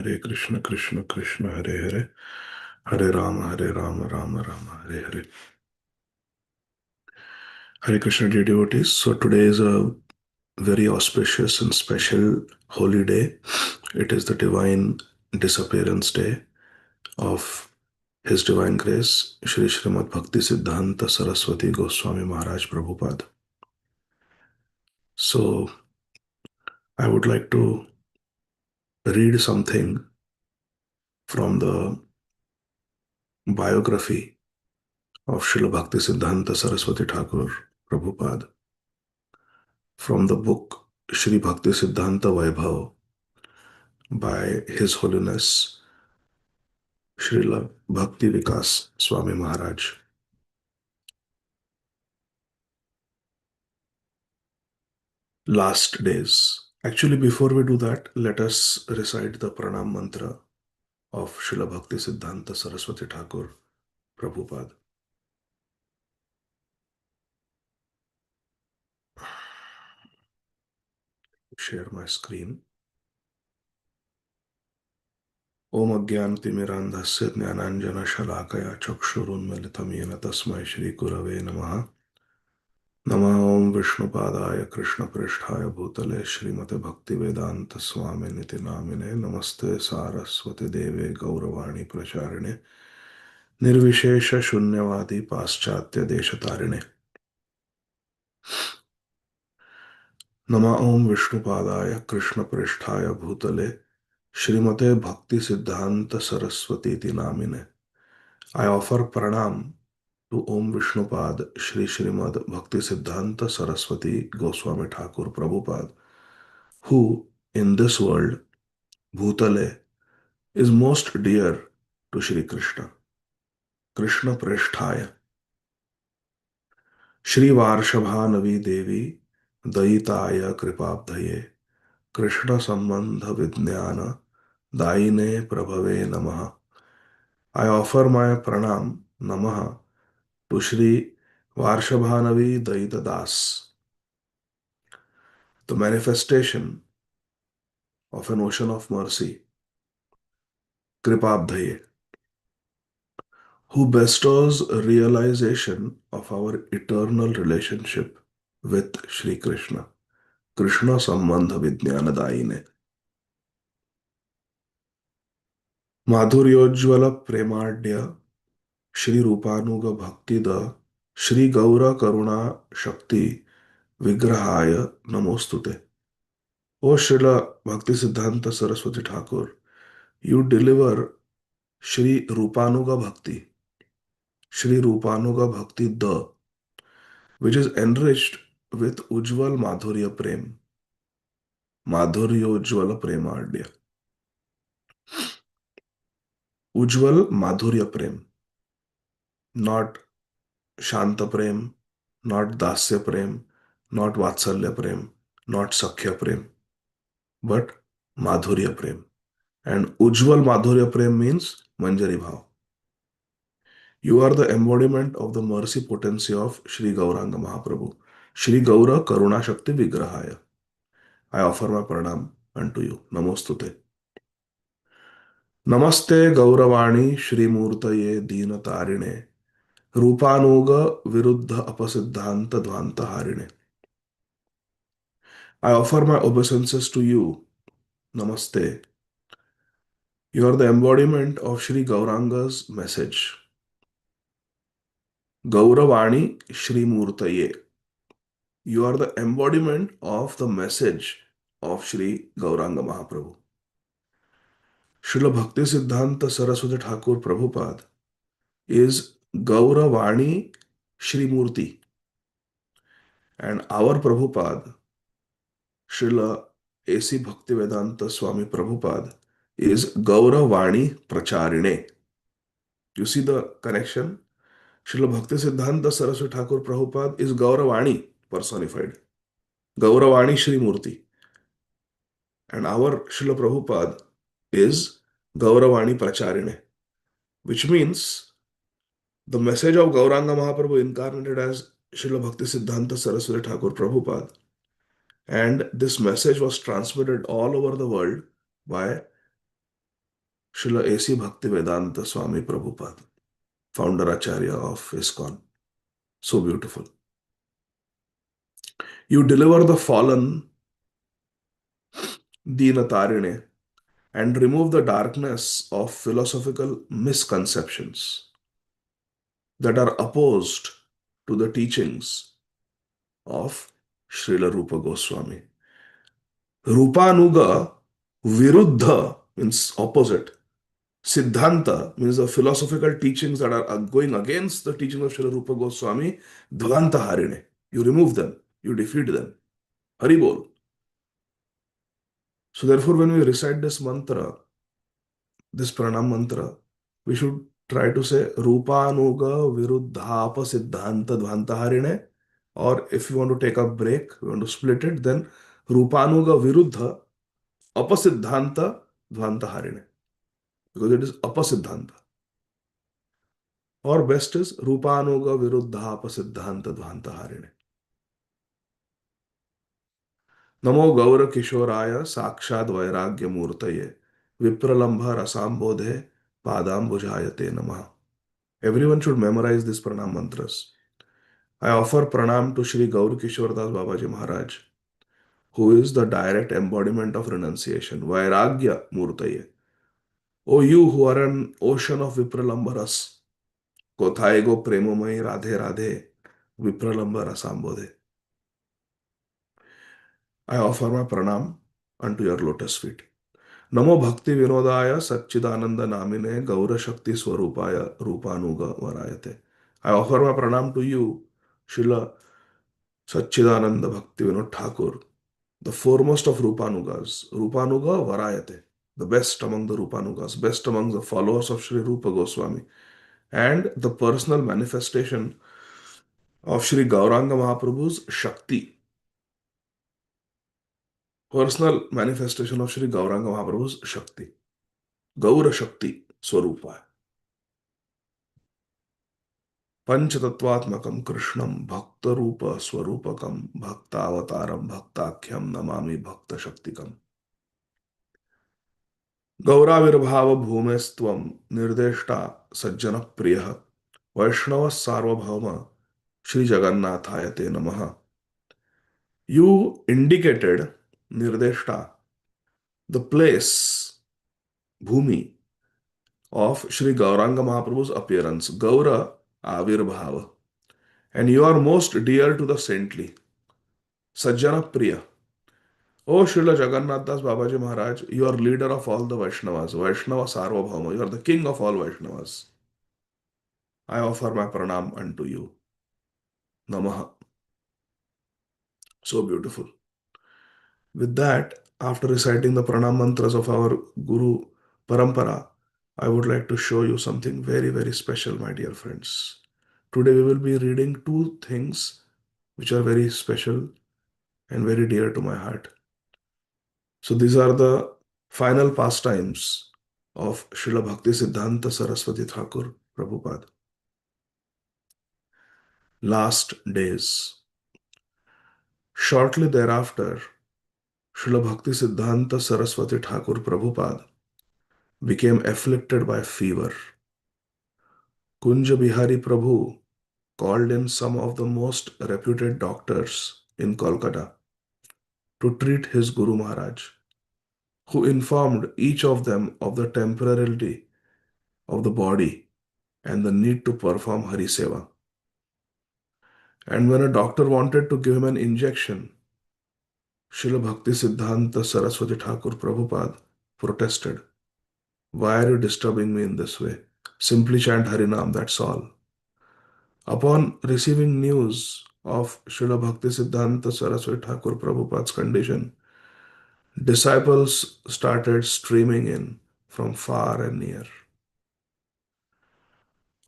Hare Krishna, Krishna Krishna, Hare Hare, Hare Rama, Rama Rama, Hare Hare. Hare Krishna, dear devotees. So today is a very auspicious and special holy day. It is the divine disappearance day of His Divine Grace, Shri Srimad Bhaktisiddhanta Saraswati Goswami Maharaj Prabhupada. So I would like to read something from the biography of Srila Bhaktisiddhanta Saraswati Thakur Prabhupada from the book Shri Bhaktisiddhanta Vaibhav by His Holiness Srila Bhakti Vikas Swami Maharaj. Last days. Actually, before we do that, let us recite the pranam mantra of Srila Bhaktisiddhanta Saraswati Thakur Prabhupada. Share my screen. Om Ajnanatimirandhasya Jnananjana Shalakaya Chakshurunmilitam Yena Tasmai Shri Gurave Namaha. नमः ओं विष्णुपादाय कृष्णप्रेष्ठाय भूतले श्रीमते भक्तिवेदांत स्वामिनिति नामिने नमस्ते सारस्वती देवे गौरवाणी प्रचारिणे निर्विशेष शून्यवादी पाश्चात्य देशतारिणे नमः ओं विष्णुपादाय कृष्णप्रेष्ठाय भूतले श्रीमते भक्तिसिद्धांत Saraswati नामिने I offer pranam to Om Vishnupad Shri Srimad Bhaktisiddhanta Saraswati Goswami Thakur Prabhupada, who in this world, Bhutale, is most dear to Shri Krishna. Krishna Preshthaya. Shri Varshabhanavi Devi Daitaya Kripabdhaye Krishna Sambandha Vijnana Daine Prabhave Namaha. I offer my pranam, Namaha, to Shri Varshabhanavi Daita Das, the manifestation of an ocean of mercy, Kripabdhaye, who bestows a realization of our eternal relationship with Shri Krishna. Krishna Sambandha Vijnanadaine. Madhuryojjvala Premadya Shri Rupanuga Bhaktida Shri Gaura Karuna Shakti Vigrahaya Namostute. O Srila Bhaktisiddhanta Saraswati Thakur, you deliver Shri Rupanuga Bhakti, Shri Rupanuga Bhakti Da, which is enriched with Ujjval Madhurya Prem, Madhuryojjvala Premadya. Ujjval Madhurya Prem, not Shanta Prem, not Dasya Prem, not Vatsalya Prem, not Sakhya Prem, but Madhurya Prem. And Ujjval Madhurya Prem means Manjari Bhav. You are the embodiment of the mercy potency of Shri Gauranga Mahaprabhu. Shri Gaura Karuna Shakti Vigrahaya. I offer my pranam unto you. Namostute. Namaste Gauravani Shri Murtaye Dina Tarine. Rupanuga Viruddha Apasiddhanta Dvanta Harine. I offer my obeisances to you. Namaste. You are the embodiment of Shri Gauranga's message. Gauravani Shri Murtaye. You are the embodiment of the message of Shri Gauranga Mahaprabhu. Srila Bhaktisiddhanta Saraswati Thakur Prabhupada is Gauravani Shri Murti, and our Prabhupada, Srila A.C. Bhaktivedanta Swami Prabhupada, is Gauravani Pracharine. You see the connection? Srila Bhaktisiddhanta Saraswati Thakur Prabhupada is Gauravani personified, Gauravani Shri Murti, and our Srila Prabhupada is Gauravani Pracharine, which means the message of Gauranga Mahaprabhu incarnated as Srila Bhaktisiddhanta Saraswati Thakur Prabhupada. And this message was transmitted all over the world by Srila A.C. Bhaktivedanta Swami Prabhupada, founder Acharya of ISKCON. So beautiful. You deliver the fallen, Dinatarine, and remove the darkness of philosophical misconceptions that are opposed to the teachings of Srila Rupa Goswami. Rupanuga Viruddha means opposite. Siddhanta means the philosophical teachings that are going against the teaching of Srila Rupa Goswami. Dvanta Harine. You remove them, you defeat them. Haribol. So, therefore, when we recite this mantra, this pranam mantra, we should try to say Rupanuga Viruddhapa Siddhanta Dvanta Harine. Or if you want to take a break, you want to split it, then Rupanuga Viruddha Apasiddhanta Dvanta Harine. Because it is Apasiddhanta. Or best is Rupanuga Viruddha Apasiddhanta Dvanta Harine. Namo Gaura Kishoraya Sakshad Vairagya Murtaye Vipralambha Rasambodhe Padambujayate Namaha. Everyone should memorize these pranam mantras. I offer pranam to Shri Gaur Kishore Das Babaji Maharaj, who is the direct embodiment of renunciation. Vairagya Murtaye. O you who are an ocean of Vipralambaras, Kothaye go Premomai Radhe Radhe Vipralamba Rasambodhe. I offer my pranam unto your lotus feet. Namo Bhakti Vinodaya Satchidananda Namine Gaura Shakti Swarupaya Rupanuga Varayate. I offer my pranam to you, Srila Satchidananda Bhakti Vinod Thakur, the foremost of Rupanugas. Rupanuga Varayate, the best among the Rupanugas, best among the followers of Sri Rupa Goswami, and the personal manifestation of Sri Gauranga Mahaprabhu's Shakti. Personal manifestation of Sri Gauranga Mahaprabhu's Shakti. Gaura Shakti Swarupa. Panchatattvatmakam Krishnam Bhakta Rupa Swarupakam Bhaktavataram Bhaktakhyam Namami Bhakta Shaktikam. Gauravirbhava Bhumestvam Nirdeshta Sajjana Priya Vaishnava Sarvabhauma Shri Jagannathayate Namaha. You indicated Nirdeshta, the place, Bhumi, of Shri Gauranga Mahaprabhu's appearance, Gaura Avirbhava. And you are most dear to the saintly, Sajjana Priya. O Srila Jagannath Das Babaji Maharaj, you are leader of all the Vaishnavas, Vaishnava Sarvabhauma, you are the king of all Vaishnavas. I offer my pranam unto you. Namaha. So beautiful. With that, after reciting the pranam mantras of our Guru Parampara, I would like to show you something very, very special, my dear friends. Today we will be reading two things which are very special and very dear to my heart. So these are the final pastimes of Srila Bhaktisiddhanta Saraswati Thakur Prabhupada. Last days. Shortly thereafter, Srila Bhaktisiddhanta Saraswati Thakur Prabhupada became afflicted by fever. Kunja Bihari Prabhu called in some of the most reputed doctors in Kolkata to treat his Guru Maharaj, who informed each of them of the temporality of the body and the need to perform Hari Seva. And when a doctor wanted to give him an injection, Srila Bhaktisiddhanta Saraswati Thakur Prabhupada protested. Why are you disturbing me in this way? Simply chant Harinam, that's all. Upon receiving news of Srila Bhaktisiddhanta Saraswati Thakur Prabhupada's condition, disciples started streaming in from far and near.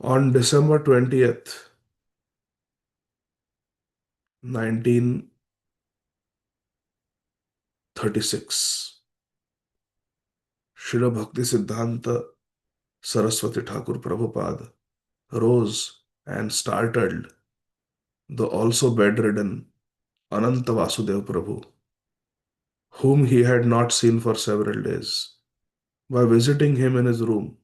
On December 20th, 1936, Srila Bhaktisiddhanta Saraswati Thakur Prabhupada rose and startled the also bedridden Ananta Vasudev Prabhu, whom he had not seen for several days, by visiting him in his room.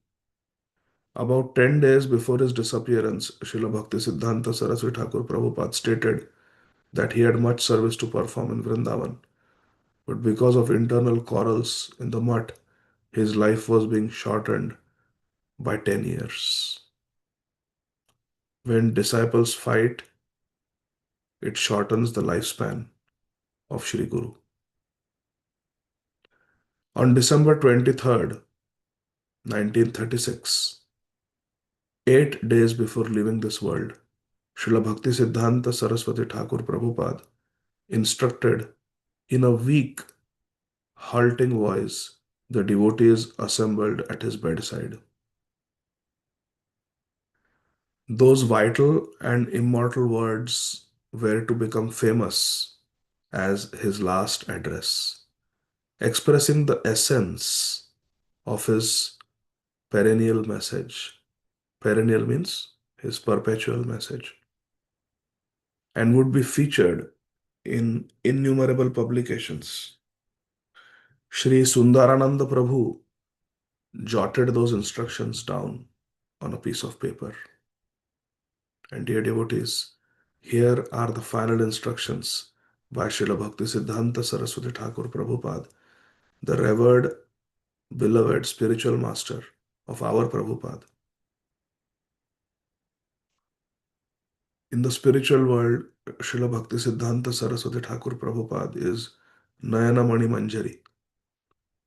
About 10 days before his disappearance, Srila Bhaktisiddhanta Saraswati Thakur Prabhupada stated that he had much service to perform in Vrindavan, but because of internal quarrels in the mutt, his life was being shortened by 10 years. When disciples fight, it shortens the lifespan of Shri Guru. On December 23rd, 1936, 8 days before leaving this world, Srila Bhaktisiddhanta Saraswati Thakur Prabhupada instructed in a weak, halting voice the devotees assembled at his bedside. Those vital and immortal words were to become famous as his last address, expressing the essence of his perennial message. Perennial means his perpetual message, and would be featured in innumerable publications. Sri Sundarananda Prabhu jotted those instructions down on a piece of paper. And dear devotees, here are the final instructions by Srila Bhaktisiddhanta Saraswati Thakur Prabhupada, the revered, beloved spiritual master of our Prabhupada. In the spiritual world, Srila Bhaktisiddhanta Saraswati Thakur Prabhupada is Nayana Mani Manjari,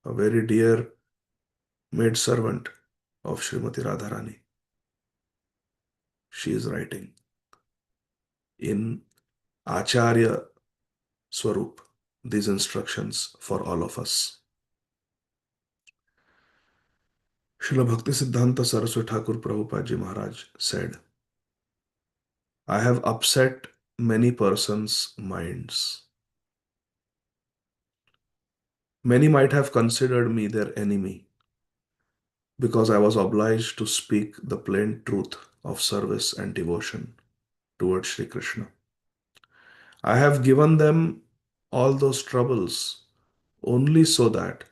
a very dear maid servant of Srimati Radharani. She is writing in Acharya Swarup these instructions for all of us. Srila Bhaktisiddhanta Saraswati Thakur Prabhupada Ji Maharaj said, I have upset many persons' minds. Many might have considered me their enemy because I was obliged to speak the plain truth of service and devotion towards Sri Krishna. I have given them all those troubles only so that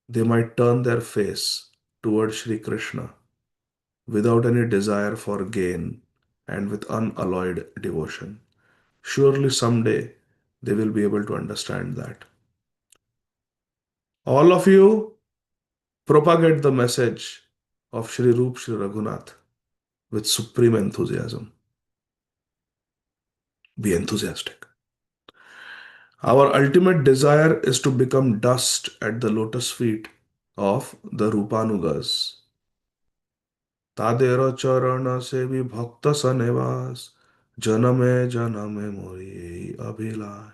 they might turn their face towards Sri Krishna without any desire for gain and with unalloyed devotion. Surely someday they will be able to understand that. All of you propagate the message of Sri Rup Sri Raghunath with supreme enthusiasm. Be enthusiastic. Our ultimate desire is to become dust at the lotus feet of the Rupanugas. Tadera charana sevi bhakta sanevas janame janame mori abhilash.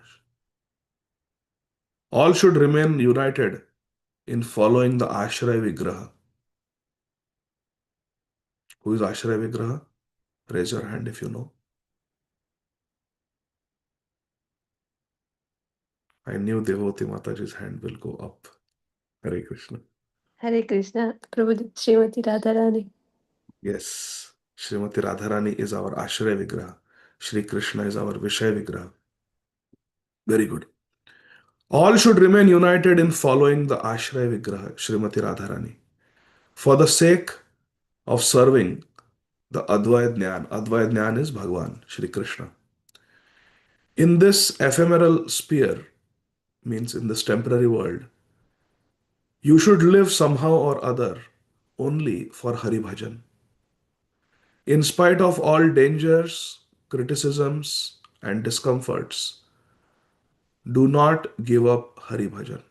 All should remain united in following the Ashray Vigraha. Who is Ashray Vigraha? Raise your hand if you know. I knew Devoti Mataji's hand will go up. Hare Krishna. Hare Krishna, Prabhuji, Srimati Radharani. Yes, Srimati Radharani is our Ashray Vigraha. Shri Krishna is our Vishay Vigraha. Very good. All should remain united in following the Ashray Vigraha, Srimati Radharani, for the sake of serving the Advaya Jnana. Advaya Jnana is Bhagwan, Shri Krishna. In this ephemeral sphere, means in this temporary world, you should live somehow or other only for Hari Bhajan. In spite of all dangers, criticisms, and discomforts, do not give up Hari Bhajan.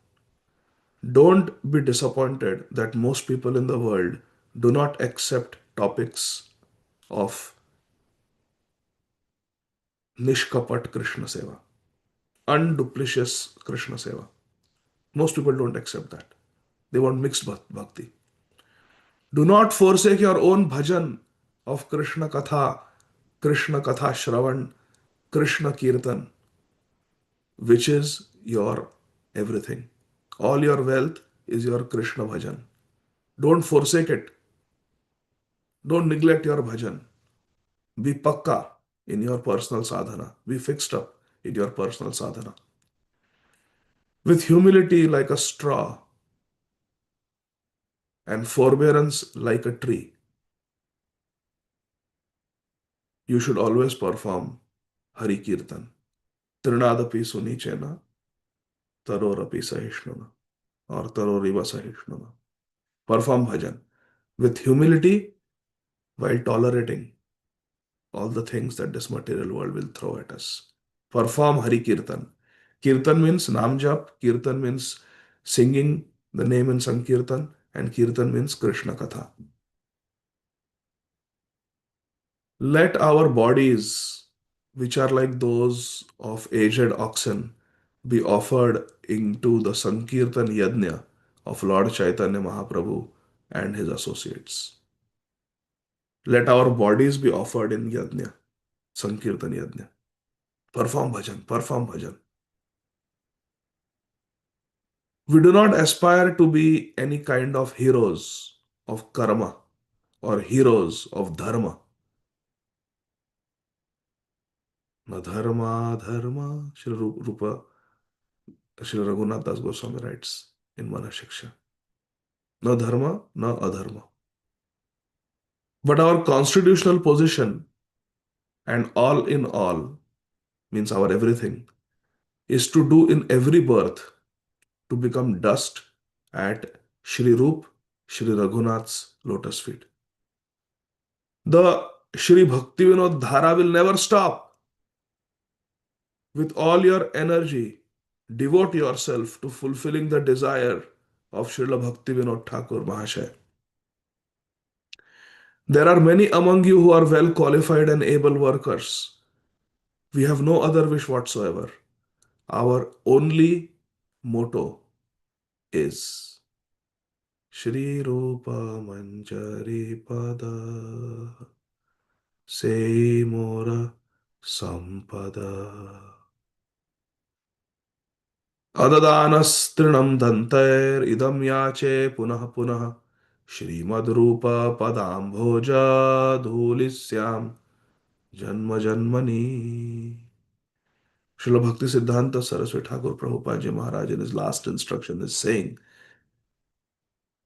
Don't be disappointed that most people in the world do not accept topics of Nishkapat Krishna Seva, unduplicitous Krishna Seva. Most people don't accept that. They want mixed bhakti. Do not forsake your own bhajan of Krishna Katha Shravan, Krishna Kirtan, which is your everything. All your wealth is your Krishna bhajan. Don't forsake it. Don't neglect your bhajan. Be pakka in your personal sadhana. Be fixed up in your personal sadhana. With humility like a straw, and forbearance like a tree. You should always perform Hari Kirtan. Trinadapi Sunichena, Tarorapi Sahishnuna, or Taroriva Sahishnuna. Perform bhajan with humility while tolerating all the things that this material world will throw at us. Perform Hari Kirtan. Kirtan means Nam Jap, Kirtan means singing the name in Sankirtan, and Kirtan means Krishna Katha. Let our bodies, which are like those of aged oxen, be offered into the Sankirtan Yajna of Lord Chaitanya Mahaprabhu and his associates. Let our bodies be offered in Yajna, Sankirtan Yajna. Perform bhajan, perform bhajan. We do not aspire to be any kind of heroes of karma or heroes of dharma. Na dharma, dharma, Sri Rupa, Sri Raghunath Das Goswami writes in Manashiksha. No dharma, no adharma. But our constitutional position and all in all means our everything is to do in every birth to become dust at Shri Rup, Shri Raghunath's lotus feet. The Shri Bhaktivinoda Dhara will never stop. With all your energy, devote yourself to fulfilling the desire of Srila Bhaktivinoda Thakur Mahasaya. There are many among you who are well qualified and able workers. We have no other wish whatsoever. Our only motto is Shri Rupa Manjari Pada Se Mora Sampada Adadanas Dantair Idam Yache Punah Punah Shrimad Rupa Padambhoja Dhulisyam Janma Janmani. Srila Bhaktisiddhanta Saraswati Thakur Prabhupada Ji Maharaj in his last instruction is saying,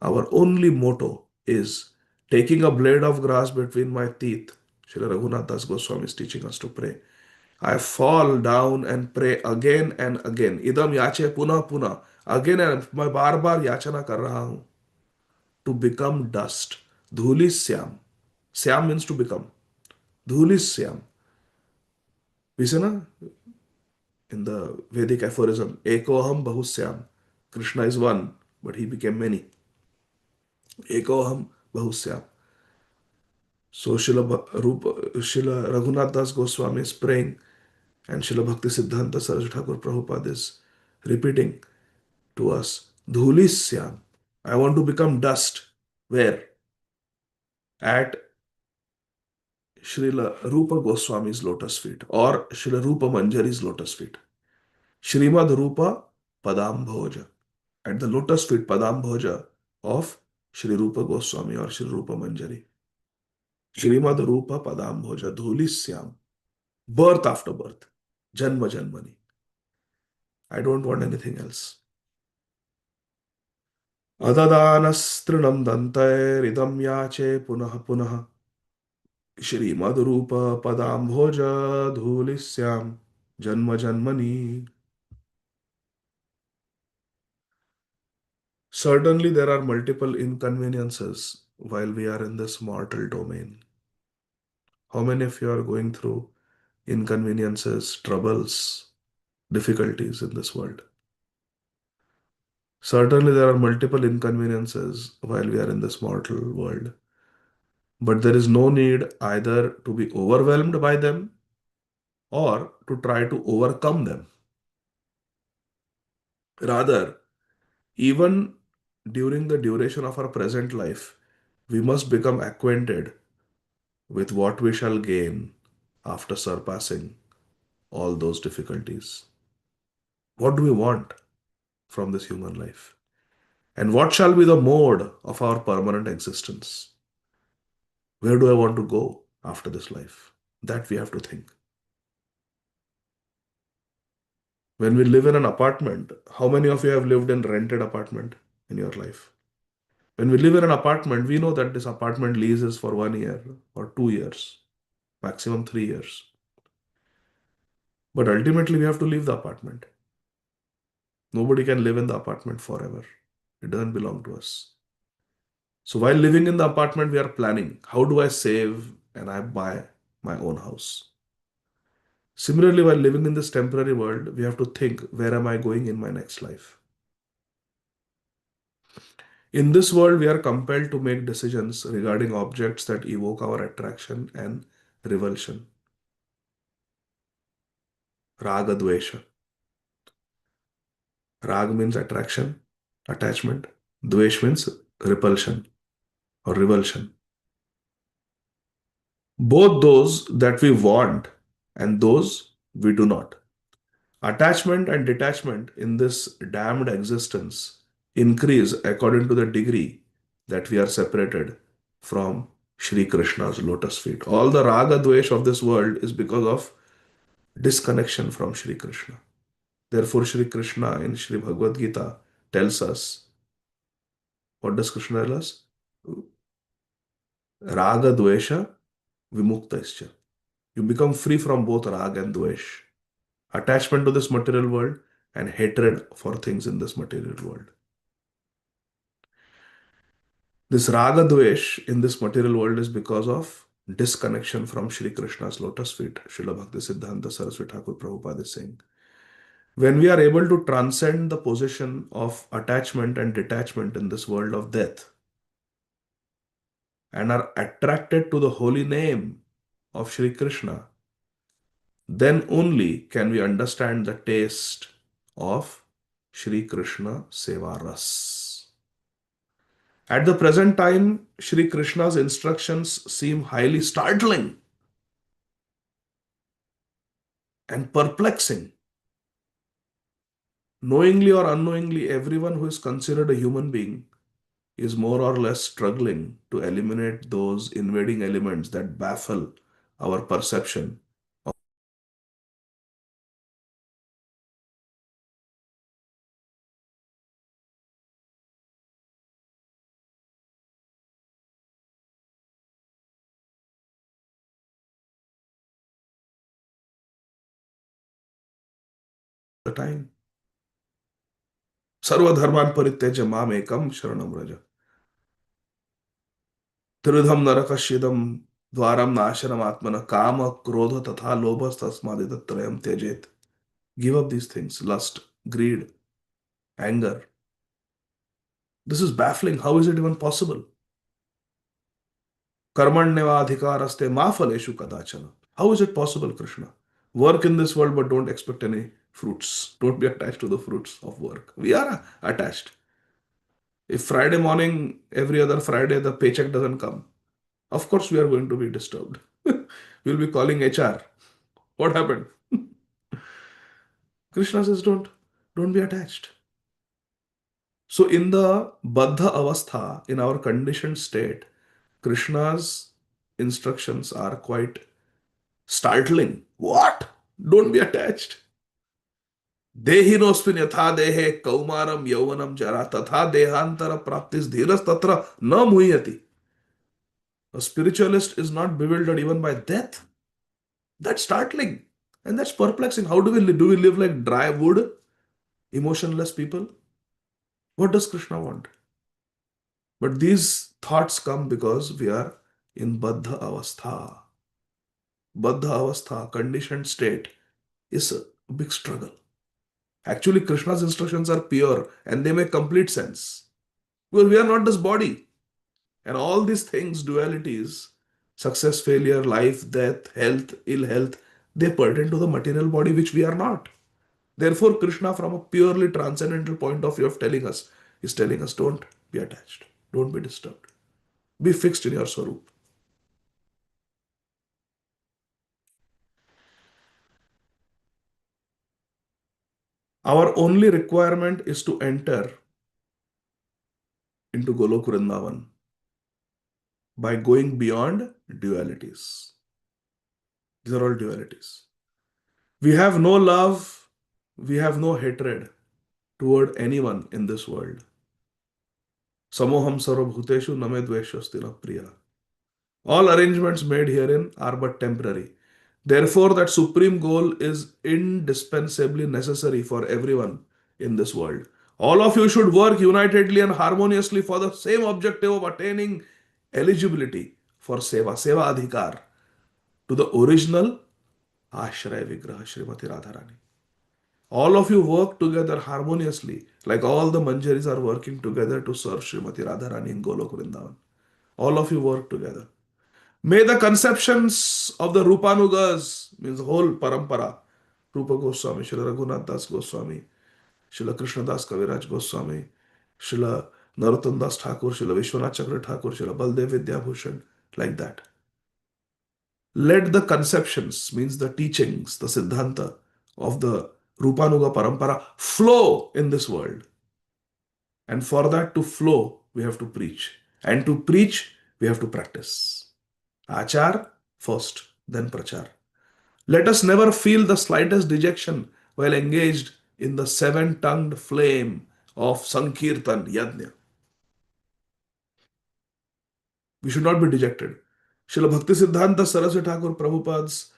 our only motto is taking a blade of grass between my teeth. Srila Raghunath Das Goswami is teaching us to pray. I fall down and pray again and again. Idam yache punah punah. Again and मैं बार बार याचना कर रहा हूं to become dust. Dhuli syam. Syam means to become. Dhuli syam. We say na in the Vedic aphorism, Ekoham Bahusyam. Krishna is one, but he became many. Ekoham Bahusyam. So Srila Raghunath Das Goswami is praying, and Srila Bhaktisiddhanta Saraswati Thakur Prabhupada is repeating to us, Dhulisyam. I want to become dust. Where? At Srila Rupa Goswami's lotus feet or Srila Rupa Manjari's lotus feet. Srimad Rupa Padambhoja. At the lotus feet Padambhoja of Sri Rupa Goswami or Sri Rupa Manjari. Srimad Rupa Padambhoja Dhulisyam. Birth after birth. Janma Janmani. I don't want anything else. Adadanas dantair idam yache punah punah. Shrimad Rupa Padambhoja Dhulisyam Janma Janmani. Certainly, there are multiple inconveniences while we are in this mortal domain. How many of you are going through inconveniences, troubles, difficulties in this world? Certainly, there are multiple inconveniences while we are in this mortal world. But there is no need either to be overwhelmed by them or to try to overcome them. Rather, even during the duration of our present life, we must become acquainted with what we shall gain after surpassing all those difficulties. What do we want from this human life? And what shall be the mode of our permanent existence? Where do I want to go after this life? That we have to think. When we live in an apartment, how many of you have lived in rented apartment in your life? When we live in an apartment, we know that this apartment lease is for 1 year or 2 years, maximum 3 years. But ultimately, we have to leave the apartment. Nobody can live in the apartment forever. It doesn't belong to us. So while living in the apartment, we are planning how do I save and I buy my own house. Similarly, while living in this temporary world, we have to think where am I going in my next life? In this world, we are compelled to make decisions regarding objects that evoke our attraction and revulsion. Raga Dvesha. Rag means attraction, attachment. Dvesh means repulsion or revulsion. Both those that we want and those we do not. Attachment and detachment in this damned existence increase according to the degree that we are separated from Sri Krishna's lotus feet. All the raga dvesh of this world is because of disconnection from Sri Krishna. Therefore, Sri Krishna in Sri Bhagavad Gita tells us, what does Krishna tell us? Raga dvesha vimuktaischa. You become free from both raga and dvesh. Attachment to this material world and hatred for things in this material world. This raga dvesh in this material world is because of disconnection from Sri Krishna's lotus feet. Srila Bhaktisiddhanta Saraswati Thakur Prabhupada is saying. When we are able to transcend the position of attachment and detachment in this world of death and are attracted to the holy name of Sri Krishna, then only can we understand the taste of Sri Krishna Seva Ras. At the present time, Sri Krishna's instructions seem highly startling and perplexing. Knowingly or unknowingly, everyone who is considered a human being is more or less struggling to eliminate those invading elements that baffle our perception of the time. Sarvadharman parityaja mam ekam sharanam raja. Tirudham narakashidam dvaram nasharam atmana kama krodha tatha lobhas tasmadidatrayam tyajet. Give up these things, lust, greed, anger. This is baffling. How is it even possible? Karmanyavadhikaraste ma phaleshu kadachana. How is it possible, Krishna? Work in this world, but don't expect any fruits. Don't be attached to the fruits of work. We are attached. If Friday morning, every other Friday, the paycheck doesn't come, of course we are going to be disturbed. We'll be calling HR. What happened? Krishna says, don't be attached. So in the Baddha Avastha, in our conditioned state, Krishna's instructions are quite startling. What? Don't be attached. Dehinosmin yatha dehe kaumaram yauvanam jara tatha dehantara praptis dhiras tatra na muhyati. A spiritualist is not bewildered even by death. That's startling and that's perplexing. How do we live? Do we live like dry wood, emotionless people? What does Krishna want? But these thoughts come because we are in Baddha Avastha. Baddha Avastha, conditioned state, is a big struggle. Actually, Krishna's instructions are pure and they make complete sense. Because we are not this body. And all these things, dualities, success, failure, life, death, health, ill health, they pertain to the material body which we are not. Therefore, Krishna, from a purely transcendental point of view of telling us, is telling us don't be attached, don't be disturbed, be fixed in your swarup. Our only requirement is to enter into Golok Vrindavan by going beyond dualities. These are all dualities. We have no love, we have no hatred toward anyone in this world. Samoham sarvabhuteshu name dveshasti na priya. All arrangements made herein are but temporary. Therefore, that supreme goal is indispensably necessary for everyone in this world. All of you should work unitedly and harmoniously for the same objective of attaining eligibility for seva adhikar, to the original Ashraya Vigraha Srimati Radharani. All of you work together harmoniously, like all the Manjaris are working together to serve Srimati Radharani in Golok Vrindavan. All of you work together. May the conceptions of the Rupanugas, means the whole parampara, Rupa Goswami, Srila Raghunath Das Goswami, Srila Krishna Das Kaviraj Goswami, Srila Narottam Das Thakur, Srila Vishwanath Chakra Thakur, Srila Baldev Vidyabhushan, like that. Let the conceptions, means the teachings, the Siddhanta of the Rupanuga Parampara flow in this world. And for that to flow, we have to preach. And to preach, we have to practice. Achar first, then prachar. Let us never feel the slightest dejection while engaged in the seven-tongued flame of Sankirtan Yajna. We should not be dejected. Srila Bhaktisiddhanta Saraswati Thakur Prabhupada's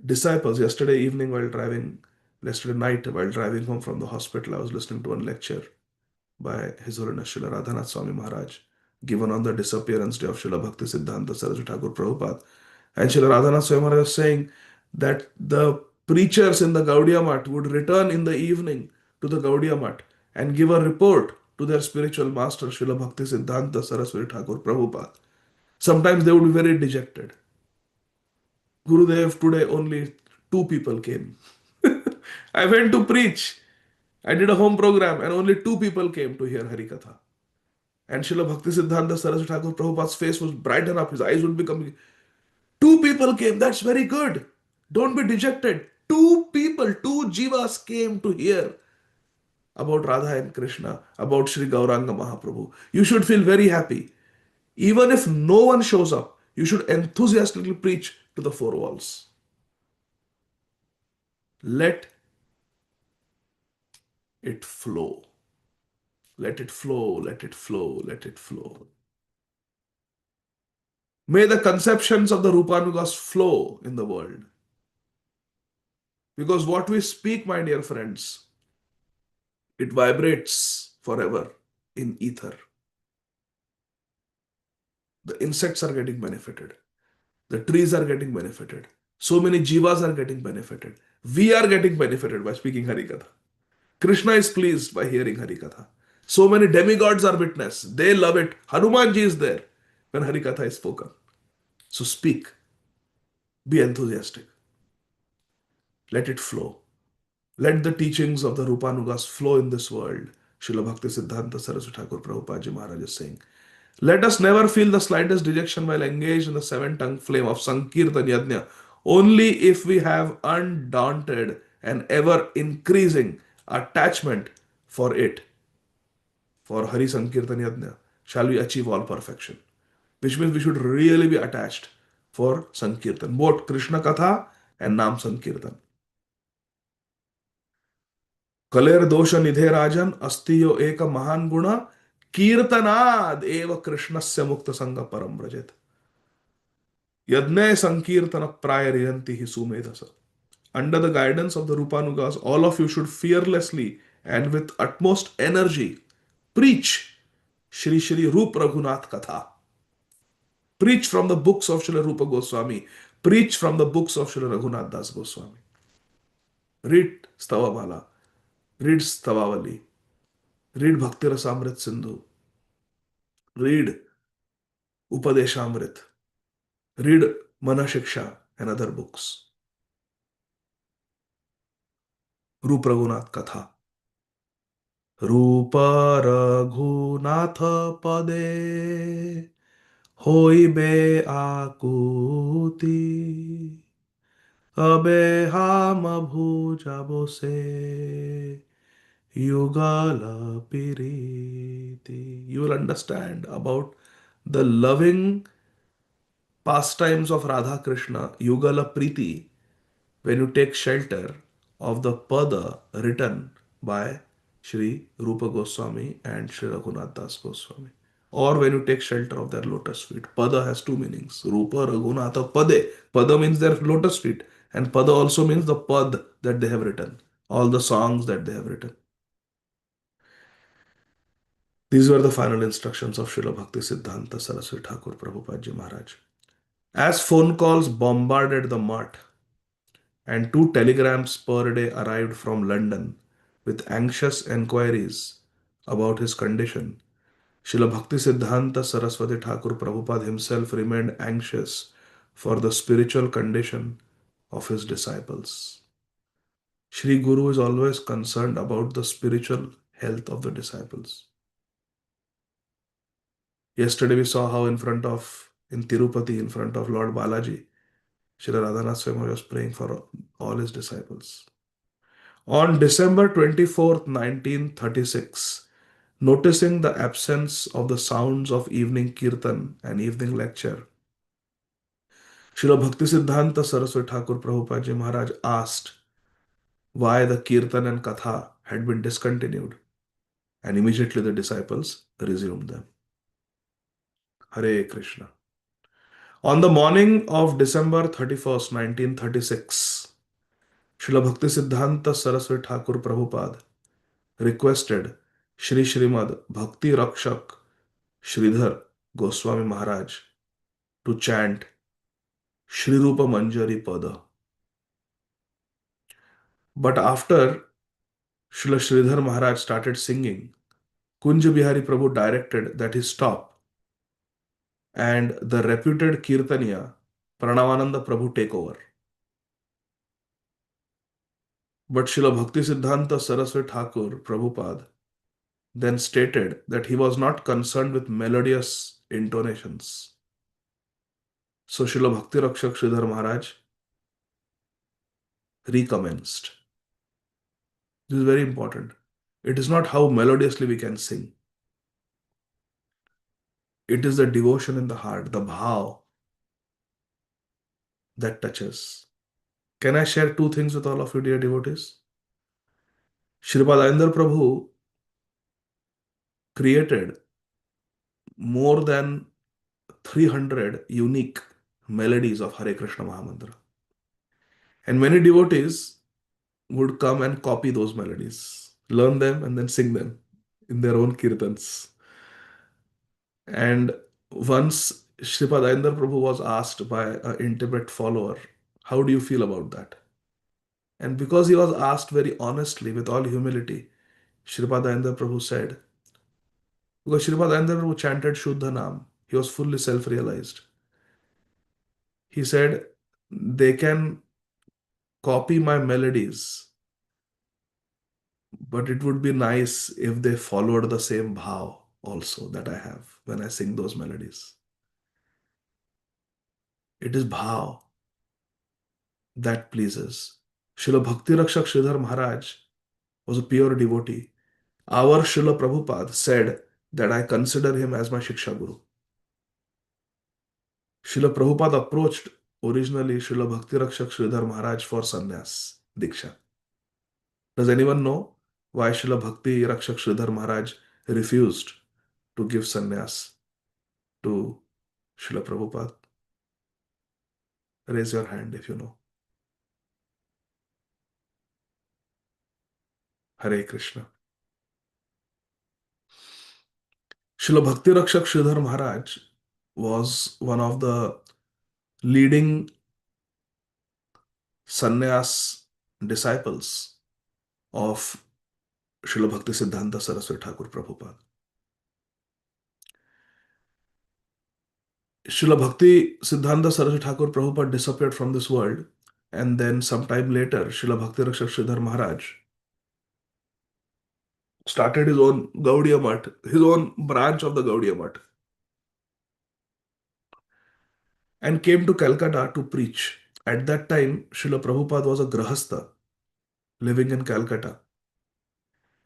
disciples, yesterday night while driving home from the hospital, I was listening to one lecture by His Holiness Srila Radhanath Swami Maharaj, given on the disappearance day of Srila Bhaktisiddhanta Saraswati Thakur Prabhupada. And Srila Radhanath Swami Maharaj was saying that the preachers in the Gaudiya Math would return in the evening to the Gaudiya Math and give a report to their spiritual master, Srila Bhaktisiddhanta Saraswati Thakur Prabhupada. Sometimes they would be very dejected. Gurudev, today only two people came. I went to preach. I did a home program and only two people came to hear Harikatha. And Srila Bhaktisiddhanta Saraswati Thakur Prabhupada's face would brighten up, his eyes would become. Two people came, that's very good. Don't be dejected. Two people, two jivas came to hear about Radha and Krishna, about Sri Gauranga Mahaprabhu. You should feel very happy. Even if no one shows up, you should enthusiastically preach to the four walls. Let it flow. Let it flow, let it flow, let it flow. May the conceptions of the Rupanugas flow in the world. Because what we speak, my dear friends, it vibrates forever in ether. The insects are getting benefited. The trees are getting benefited. So many jivas are getting benefited. We are getting benefited by speaking Harikatha. Krishna is pleased by hearing Harikatha. So many demigods are witness. They love it. Hanumanji is there when Harikatha is spoken. So speak. Be enthusiastic. Let it flow. Let the teachings of the Rupanugas flow in this world. Srila Bhaktisiddhanta Saraswati Thakur Prabhupada Ji Maharaj is saying. Let us never feel the slightest dejection while engaged in the seven-tongued flame of Sankirtan Yajna, only if we have undaunted and ever increasing attachment for it, for Hari Sankirtan Yajna, shall we achieve all perfection. Which means we should really be attached for Sankirtan, both Krishna Katha and Nam Sankirtan. Kaler दोष निधे राजन अस्तियो एक महान गुण कीर्तनाद एव कृष्णस्य मुक्त संग परम व्रजेत यज्ञ संकीर्तन प्राय रियंति hi sumedhasa. Under the guidance of the Rupanugas, all of you should fearlessly and with utmost energy preach Shri Shri Rup Raghunath Katha. Preach from the books of Srila Rupa Goswami. Preach from the books of Srila Raghunath Das Goswami. Read Stavamala. Read Stavavali. Read Bhakti Rasamrit Sindhu. Read Upadeshamrit. Read Manashiksha and other books. Rup Raghunath Katha. Rupa Raghunath Pade Hoibe Akuti Abe Ham Bhuja Bose Yugala Piriti. You will understand about the loving pastimes of Radha Krishna, Yugala Priti, when you take shelter of the pada written by Shri Rupa Goswami and Shri Raghunath Das Goswami. Or when you take shelter of their lotus feet. Pada has two meanings. Rupa, Raghunatha, Pade. Pada means their lotus feet. And Pada also means the Pad that they have written. All the songs that they have written. These were the final instructions of Srila Bhaktisiddhanta Saraswati Thakur Prabhupada Ji Maharaj. As phone calls bombarded the mart and two telegrams per day arrived from London with anxious enquiries about his condition, Srila Bhaktisiddhanta Saraswati Thakur Prabhupada himself remained anxious for the spiritual condition of his disciples. Sri Guru is always concerned about the spiritual health of the disciples. Yesterday we saw how in Tirupati, in front of Lord Balaji, Srila Radhanath Swami was praying for all his disciples. On December 24th, 1936, noticing the absence of the sounds of evening kirtan and evening lecture, Srila Bhaktisiddhanta Saraswati Thakur Prabhupada Ji Maharaj asked why the kirtan and katha had been discontinued, and immediately the disciples resumed them. Hare Krishna. On the morning of December 31st, 1936, Srila Bhaktisiddhanta Saraswati Thakur Prabhupada requested Shri Srimad Bhakti Rakshak Sridhar Goswami Maharaj to chant Shri Rupa Manjari Pada. But after Srila Sridhar Maharaj started singing, Kunj Bihari Prabhu directed that he stop and the reputed Kirtaniya Pranavananda Prabhu take over. But Srila Bhaktisiddhanta Saraswati Thakur Prabhupada then stated that he was not concerned with melodious intonations. So Srila Bhakti Rakshak Sridhar Maharaj recommenced. This is very important. It is not how melodiously we can sing. It is the devotion in the heart, the bhav that touches. Can I share two things with all of you, dear devotees? Sripad Ayandar Prabhu created more than 300 unique melodies of Hare Krishna Mahamantra. And many devotees would come and copy those melodies, learn them, and then sing them in their own kirtans. And once Sripad Ayandar Prabhu was asked by an intimate follower, how do you feel about that? And because he was asked very honestly, with all humility, Sripad Ayandar Prabhu said, because Sripad Ayandar Prabhu chanted Shuddha Nam, he was fully self-realized. He said, they can copy my melodies, but it would be nice if they followed the same bhav also that I have when I sing those melodies. It is bhav that pleases. Srila Bhakti Rakshak Sridhar Maharaj was a pure devotee. Our Srila Prabhupada said that I consider him as my Shiksha Guru. Srila Prabhupada approached originally Srila Bhakti Rakshak Sridhar Maharaj for sannyas, Diksha. Does anyone know why Srila Bhakti Rakshak Sridhar Maharaj refused to give sannyas to Srila Prabhupada? Raise your hand if you know. Hare Krishna. Srila Bhakti Rakshak Sridhar Maharaj was one of the leading sannyas disciples of Srila Bhaktisiddhanta Saraswati Thakur Prabhupada. Srila Bhakti Siddhanta Saraswati Thakur Prabhupada disappeared from this world, and then sometime later, Srila Bhakti Rakshak Sridhar Maharaj started his own Gaudiya Math, his own branch of the Gaudiya Math, and came to Calcutta to preach. At that time, Srila Prabhupada was a Grahastha living in Calcutta,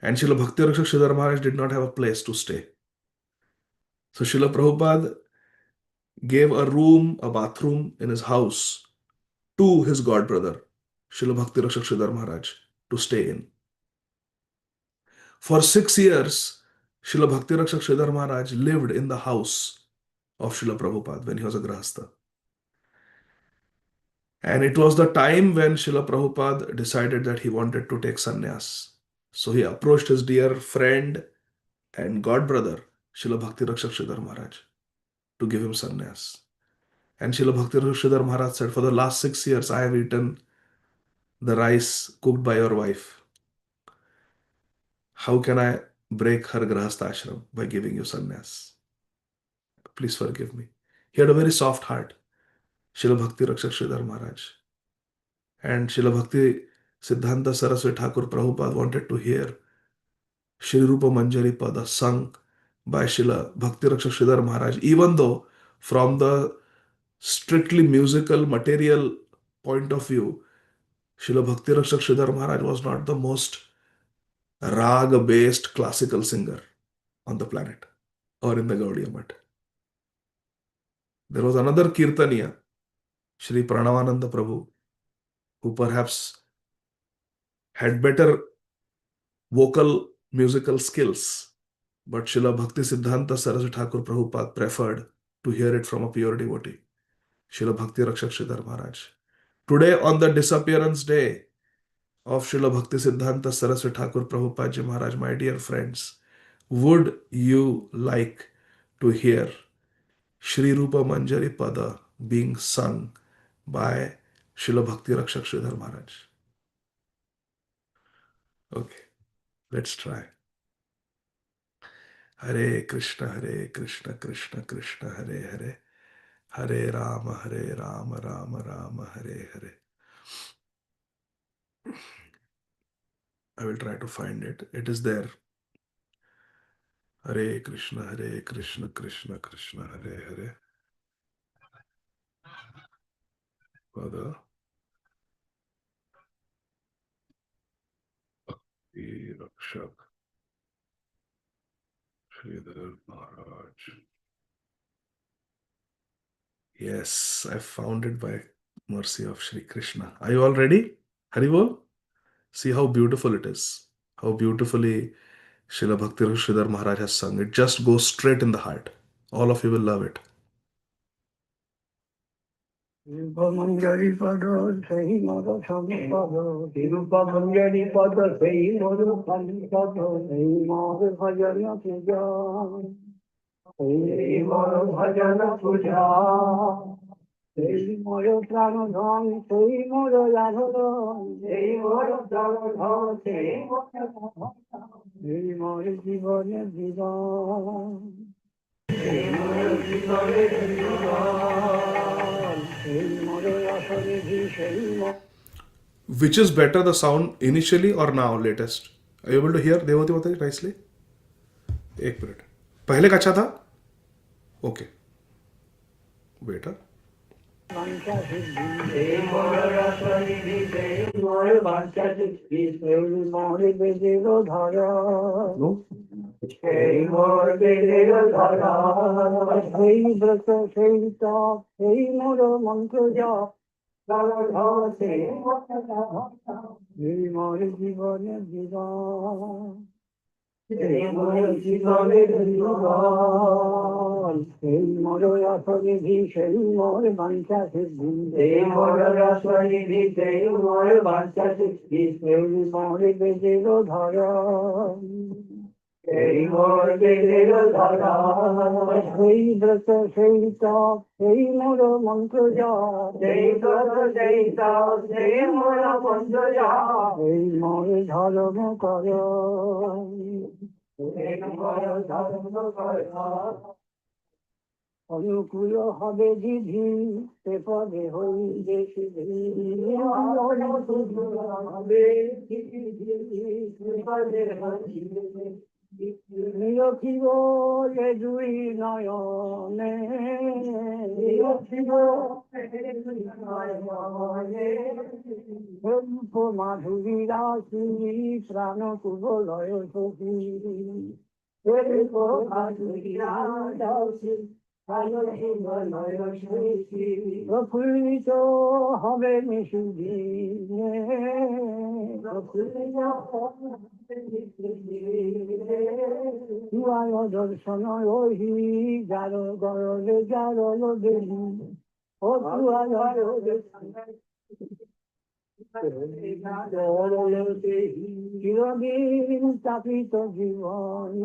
and Srila Bhakti Rakshak Sridhar Maharaj did not have a place to stay. So Srila Prabhupada gave a room, a bathroom in his house to his godbrother, Srila Bhakti Rakshak Sridhar Maharaj, to stay in. For 6 years, Srila Bhakti Rakshak Sridhar Maharaj lived in the house of Srila Prabhupada when he was a Grahastha. And it was the time when Srila Prabhupada decided that he wanted to take sannyas. So he approached his dear friend and god brother, Srila Bhakti Rakshak Sridhar Maharaj, to give him sannyas. And Srila Bhakti Rakshak Sridhar Maharaj said, for the last 6 years, I have eaten the rice cooked by your wife. How can I break her grahastha ashram by giving you sannyas? Please forgive me. He had a very soft heart, Srila Bhakti Rakshak Sridhar Maharaj. And Srila Bhakti Siddhanta Saraswati Thakur Prabhupada wanted to hear Shri Rupa Manjari Pada sung by Srila Bhakti Rakshak Sridhar Maharaj, even though from the strictly musical material point of view, Srila Bhakti Rakshak Sridhar Maharaj was not the most raga based classical singer on the planet or in the Gaudiya Math. There was another Kirtaniya, Shri Pranavananda Prabhu, who perhaps had better vocal musical skills, but Srila Bhakti Siddhanta Saraswati Thakur Prabhupada preferred to hear it from a pure devotee, Srila Bhakti Rakshak Sridhar Maharaj. Today, on the disappearance day of Srila Bhakti Siddhanta Saraswati Thakur Prabhupada Ji Maharaj, my dear friends, would you like to hear Shri Rupa Manjari Pada being sung by Srila Bhakti Rakshak Sridhar Maharaj? Okay, let's try. Hare Krishna, Krishna Krishna, Hare Hare, Hare Rama, Rama Rama, Hare Hare. I will try to find it. It is there. Hare Krishna, Krishna Krishna, Hare Hare. Pada Bhakti Rakshak Sridhar Maharaj. Yes, I found it by mercy of Shri Krishna. Are you all ready? Haribol? See how beautiful it is. How beautifully Srila Bhakti Sridhar Maharaj has sung. It just goes straight in the heart. All of you will love it. Manjari Pada, Sai Mara Sami Pada, Tirupa Manjari Pada, Sai Mara Sami Pada, Sai Mara Bhajana Puja, Sai Mara Bhajana Puja, Sai Mara Prana Dham, Sai Mara Radha, Sai Mara Prana Dham, Sai Mara Jivana Jivan. Which is better, the sound initially or now, latest? Are you able to hear Devati Mataji nicely? एक minute. पहले का अच्छा था? Okay. Wait. No? Hey, more Vedero Dhara, hey, Brata, hey, Top, hey, Moro Mankoja, Dara Dhara, hey, more Jivana Jiva, hey, more Jivana Jiva, hey, more Rasani, hey, more Mancha, hey, more Rasani, hey, more Mancha, hey, more Vedero Dhara. Hey, more Vedero Dhara, hey, Brata, hey, Top, hey, Moro Mankoja, hey, Brata, hey, Top, hey, Moro Mankoja, hey, more Dharma Kaya, hey, more Dharma Kaya. অনুকূল হবে দিদি পেপদে হই দেখি অনুকূল হবে পেপদে নিরখিব এ দুই নয়নে নিরখিব রূপ মাধুরী রাশি প্রাণ কুবলয় সখী রূপ মাধুরী রাশি প্রফুল্লিত হবে নিষুদিনে, প্রফুল্লিত তুয়ার দর্শন রহি যার গরলে যার দেহি ও তুয়ার চিরদিন তাপিত জীবন,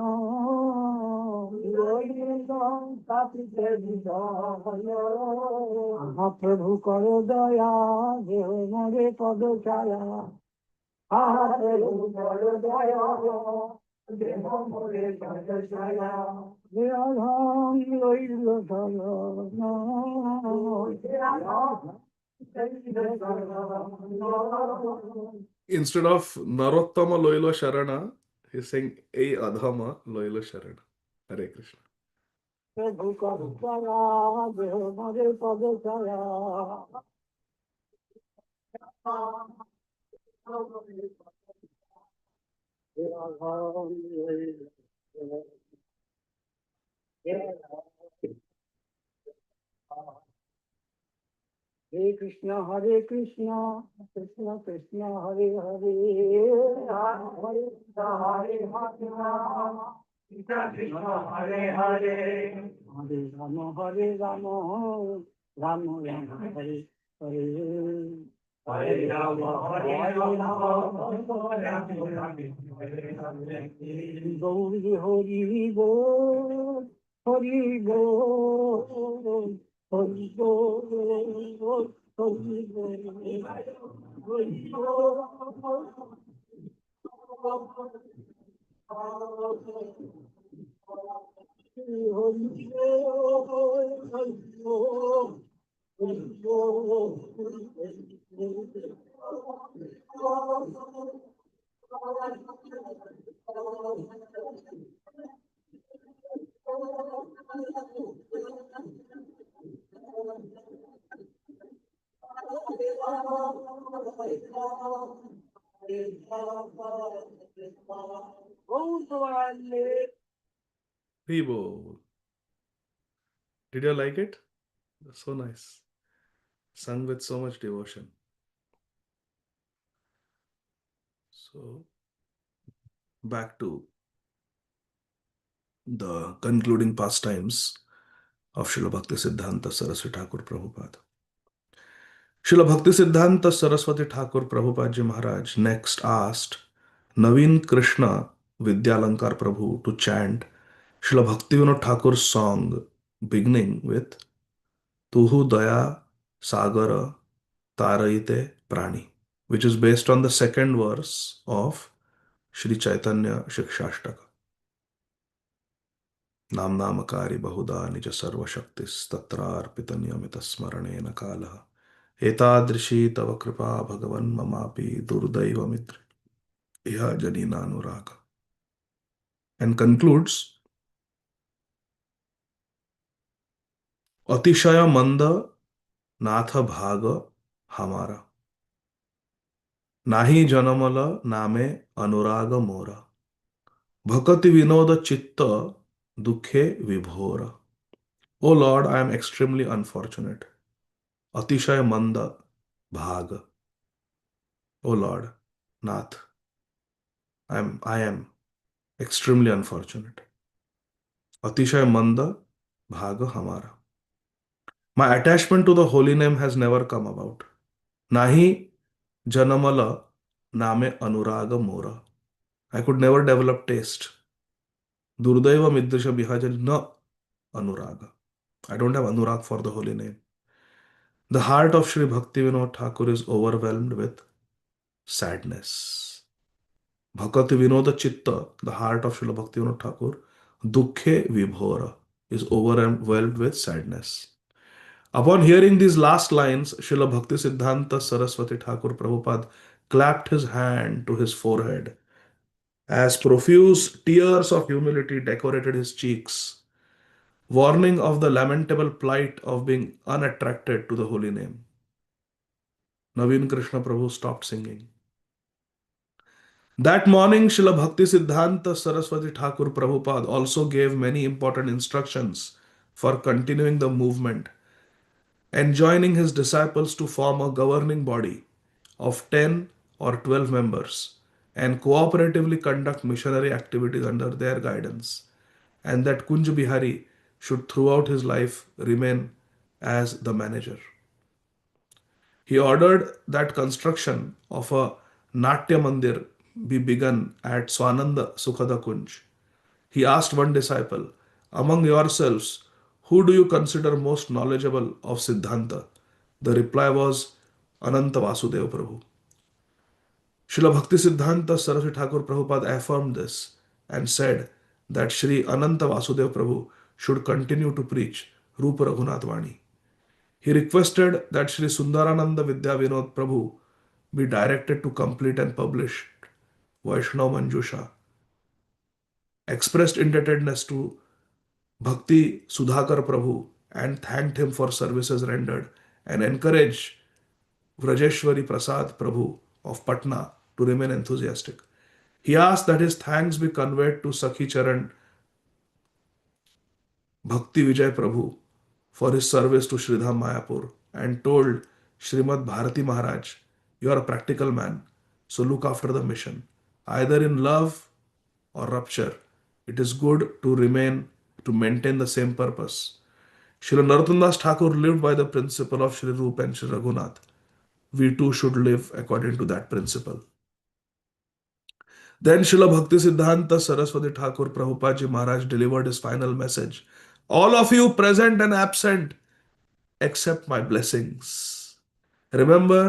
তাপিত জীবন, মহাপ্রভু কর দয়া দেহ মরে পদ ছায়া, মহাপ্রভু কর দয়া দেহ মরে পদ ছায়া, বিরাধম লইল শরণ, Instead of Narottama Loilo Sharana, he's saying Ei Adhama Loilo Sharana. Hare Krishna. প্রভু কর দয়া দেহ মরে পদ ছায়া, বিরাধম লইল হরে কৃষ্ণ কৃষ্ণ কৃষ্ণ হরে হরে, হরে কৃষ্ণ হরে কৃষ্ণ হরে হরে, হরে রাম রাম রাম হরে হরে, হরে রাম গৌরী হরি বল, হরি বল, হরি বল, হরি বল, হরি বল, Vivo. Did you like it? So nice. Sung with so much devotion. So, back to the concluding pastimes of Srila Bhaktisiddhanta Saraswati Thakur Prabhupada. Srila Bhaktisiddhanta Saraswati Thakur Prabhupada Ji Maharaj next asked Naveen Krishna Vidyalankar Prabhu to chant Srila Bhaktivinoda Thakur's song beginning with Tuhu Daya Sagara Taraite Prani, which is based on the second verse of Sri Chaitanya Shikshashtaka. Namnamakari Bahuda Nija Sarva Shaktis Tatra Arpita Niyamita Smaranena Kalaha Etadrishi Tava Kripa Bhagavan Mamapi Durdaiva Mitri Iha Janina Anuraga. And concludes Atishaya Manda Natha Bhaga Hamara Nahi Janamala Name Anuraga Mora Bhakati Vinoda Chitta Dukhe Vibhora. O Lord, I am extremely unfortunate. Atishaya Manda Bhaga. O Lord, Nath, I am extremely unfortunate. Atishaya Manda Bhaga Hamara. My attachment to the holy name has never come about. Nahi Janamala Name Anuraga Mora. I could never develop taste. Durdaiva Midrisha Bihajari Na Anuraga. I don't have Anurag for the holy name. The heart of Sri Bhaktivinoda Thakur is overwhelmed with sadness. Bhakati Vinoda Chitta, the heart of Srila Bhaktivinoda Thakur, Dukhe Vibhora, is overwhelmed with sadness. Upon hearing these last lines, Srila Bhaktisiddhanta Saraswati Thakur Prabhupada clapped his hand to his forehead as profuse tears of humility decorated his cheeks, warning of the lamentable plight of being unattracted to the holy name. Naveen Krishna Prabhu stopped singing. That morning, Srila Bhaktisiddhanta Saraswati Thakur Prabhupada also gave many important instructions for continuing the movement, enjoining his disciples to form a governing body of 10 or 12 members and cooperatively conduct missionary activities under their guidance, and that Kunj Bihari should throughout his life remain as the manager. He ordered that construction of a Natya Mandir be begun at Swananda Sukhada Kunj. He asked one disciple, "Among yourselves, who do you consider most knowledgeable of Siddhanta?" The reply was Ananta Vasudeva Prabhu. Srila Bhaktisiddhanta Saraswati Thakur Prabhupada affirmed this and said that Sri Ananta Vasudeva Prabhu should continue to preach Rupa Raghunath Vani. He requested that Sri Sundarananda Vidya Vinod Prabhu be directed to complete and publish Vaishnav Manjusha, expressed indebtedness to Bhakti Sudhakar Prabhu and thanked him for services rendered, and encouraged Vrajeshwari Prasad Prabhu of Patna to remain enthusiastic. He asked that his thanks be conveyed to Sakhi Charan Bhakti Vijay Prabhu for his service to Sridham Mayapur, and told Srimad Bharati Maharaj, "You are a practical man, so look after the mission. Either in love or rupture, it is good to maintain the same purpose." Srila Narottam Das Thakur lived by the principle of Sri Rupa and Sri Raghunath. We too should live according to that principle. Then Srila Bhaktisiddhanta Saraswati Thakur Prabhupada Maharaj delivered his final message. "All of you present and absent, accept my blessings. Remember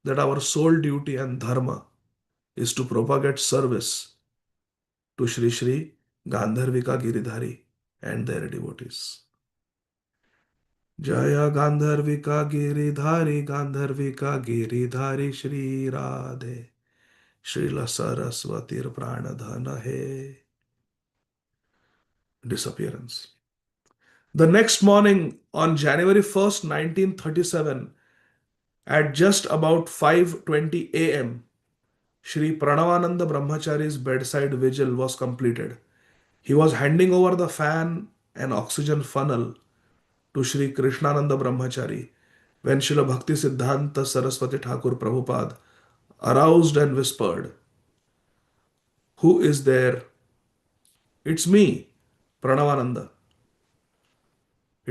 that our sole duty and dharma is to propagate service to Sri Sri Gandharvika Giridhari and their devotees." Jaya Gandharvika Giridhari, Gandharvika Giridhari Shri Radhe, Srila Saraswati Pranadhana He. Disappearance. The next morning, on January 1st, 1937, at just about 5:20 a.m., Sri Pranavananda Brahmachari's bedside vigil was completed. He was handing over the fan and oxygen funnel to Sri Krishnananda Brahmachari when Srila Bhaktisiddhanta Saraswati Thakur Prabhupada aroused and whispered, "Who is there?" "It's me, Pranavananda."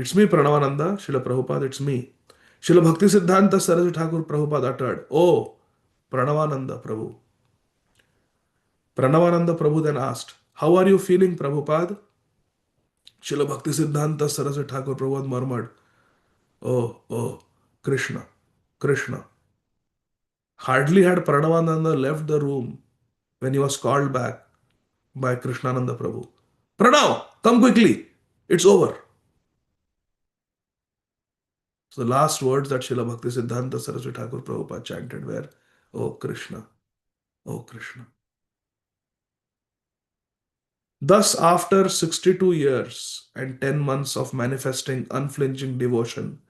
"It's me, Pranavananda." Srila Prabhupada, "It's me." Srila Bhaktisiddhanta Saraswati Thakur Prabhupada uttered, "Oh, Pranavananda Prabhu." Pranavananda Prabhu then asked, "How are you feeling, Prabhupada?" Srila Bhaktisiddhanta Saraswati Thakur Prabhupada murmured, Oh, Krishna, Krishna." Hardly had Pranavananda left the room when he was called back by Krishnananda Prabhu. "Pranav, come quickly. It's over." So the last words that Srila Bhaktisiddhanta Saraswati Thakur Prabhupada chanted were, "Oh Krishna, oh Krishna." Thus, after 62 years and 10 months of manifesting unflinching devotion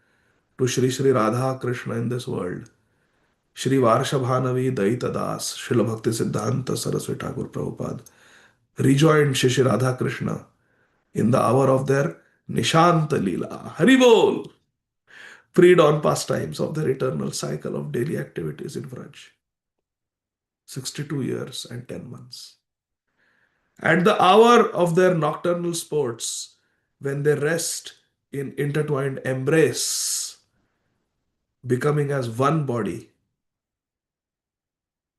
to Sri Sri Radha Krishna in this world, Shri Varshabhanavi Daita Das, Srila Bhaktisiddhanta Saraswati Thakur Prabhupada rejoined Shri Shri Radha Krishna in the hour of their Nishanta Leela, Haribol, pre-dawn pastimes of their eternal cycle of daily activities in Vraj. 62 years and 10 months. At the hour of their nocturnal sports, when they rest in intertwined embrace, becoming as one body,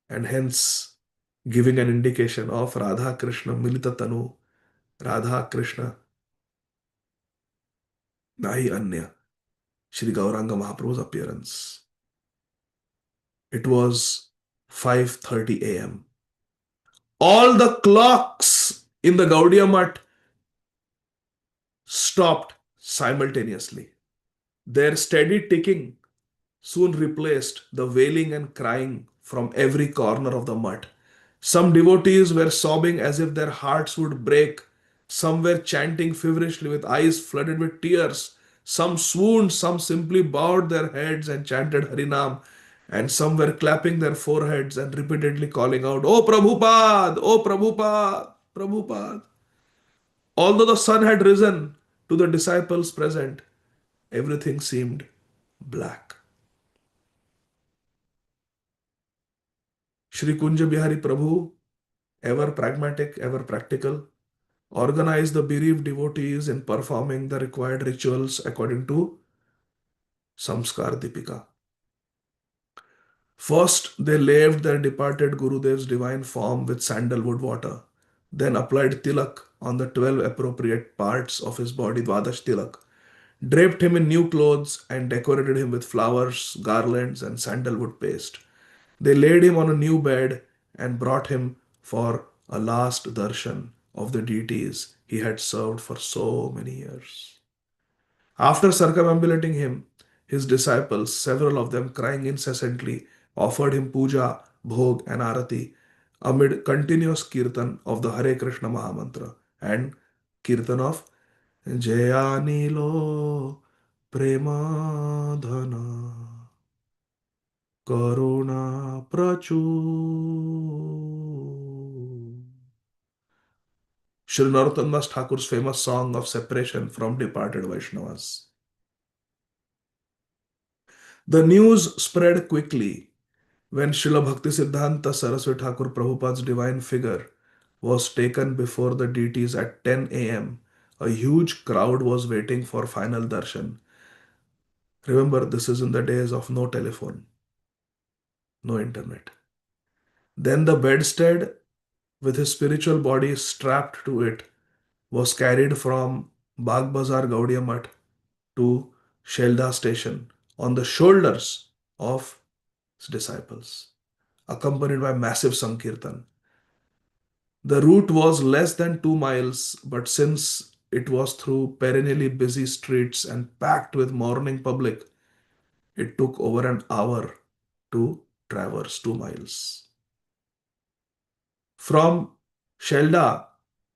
and hence giving an indication of Radha Krishna Milita Tanu, Radha Krishna Nahi Anya, Shri Gauranga Mahaprabhu's appearance. It was 5:30 a.m. All the clocks in the Gaudiya Math stopped simultaneously. Their steady ticking soon replaced the wailing and crying from every corner of the Math. Some devotees were sobbing as if their hearts would break. Some were chanting feverishly with eyes flooded with tears. Some swooned, some simply bowed their heads and chanted Harinam, and some were clapping their foreheads and repeatedly calling out, "Oh Prabhupada! Oh Prabhupada! Prabhupada!" Although the sun had risen, To the disciples present, everything seemed black. Shri Kunja Bihari Prabhu, ever pragmatic, ever practical, organized the bereaved devotees in performing the required rituals according to Samskar Dipika. First, they laved their departed Gurudev's divine form with sandalwood water, then applied tilak on the 12 appropriate parts of his body, Dwadash tilak, draped him in new clothes, and decorated him with flowers, garlands, and sandalwood paste. They laid him on a new bed and brought him for a last darshan of the deities he had served for so many years. After circumambulating him, his disciples, several of them crying incessantly, offered him puja, bhog, and arati amid continuous kirtan of the Hare Krishna Mahamantra and kirtan of Jayanilo Premadhana Karuna Prachu. Sri Narottam Das Thakur's famous song of separation from departed Vaishnavas. The news spread quickly when Srila Bhaktisiddhanta Saraswati Thakur Prabhupada's divine figure was taken before the deities at 10 a.m. A huge crowd was waiting for final darshan. Remember, this is in the days of no telephone, no internet. Then the bedstead with his spiritual body strapped to it was carried from Bagh Bazar Gaudiya Math to Shelda station on the shoulders of his disciples, accompanied by massive Sankirtan. The route was less than 2 miles, but since it was through perennially busy streets and packed with mourning public, it took over an hour to traverse 2 miles. From Shelda,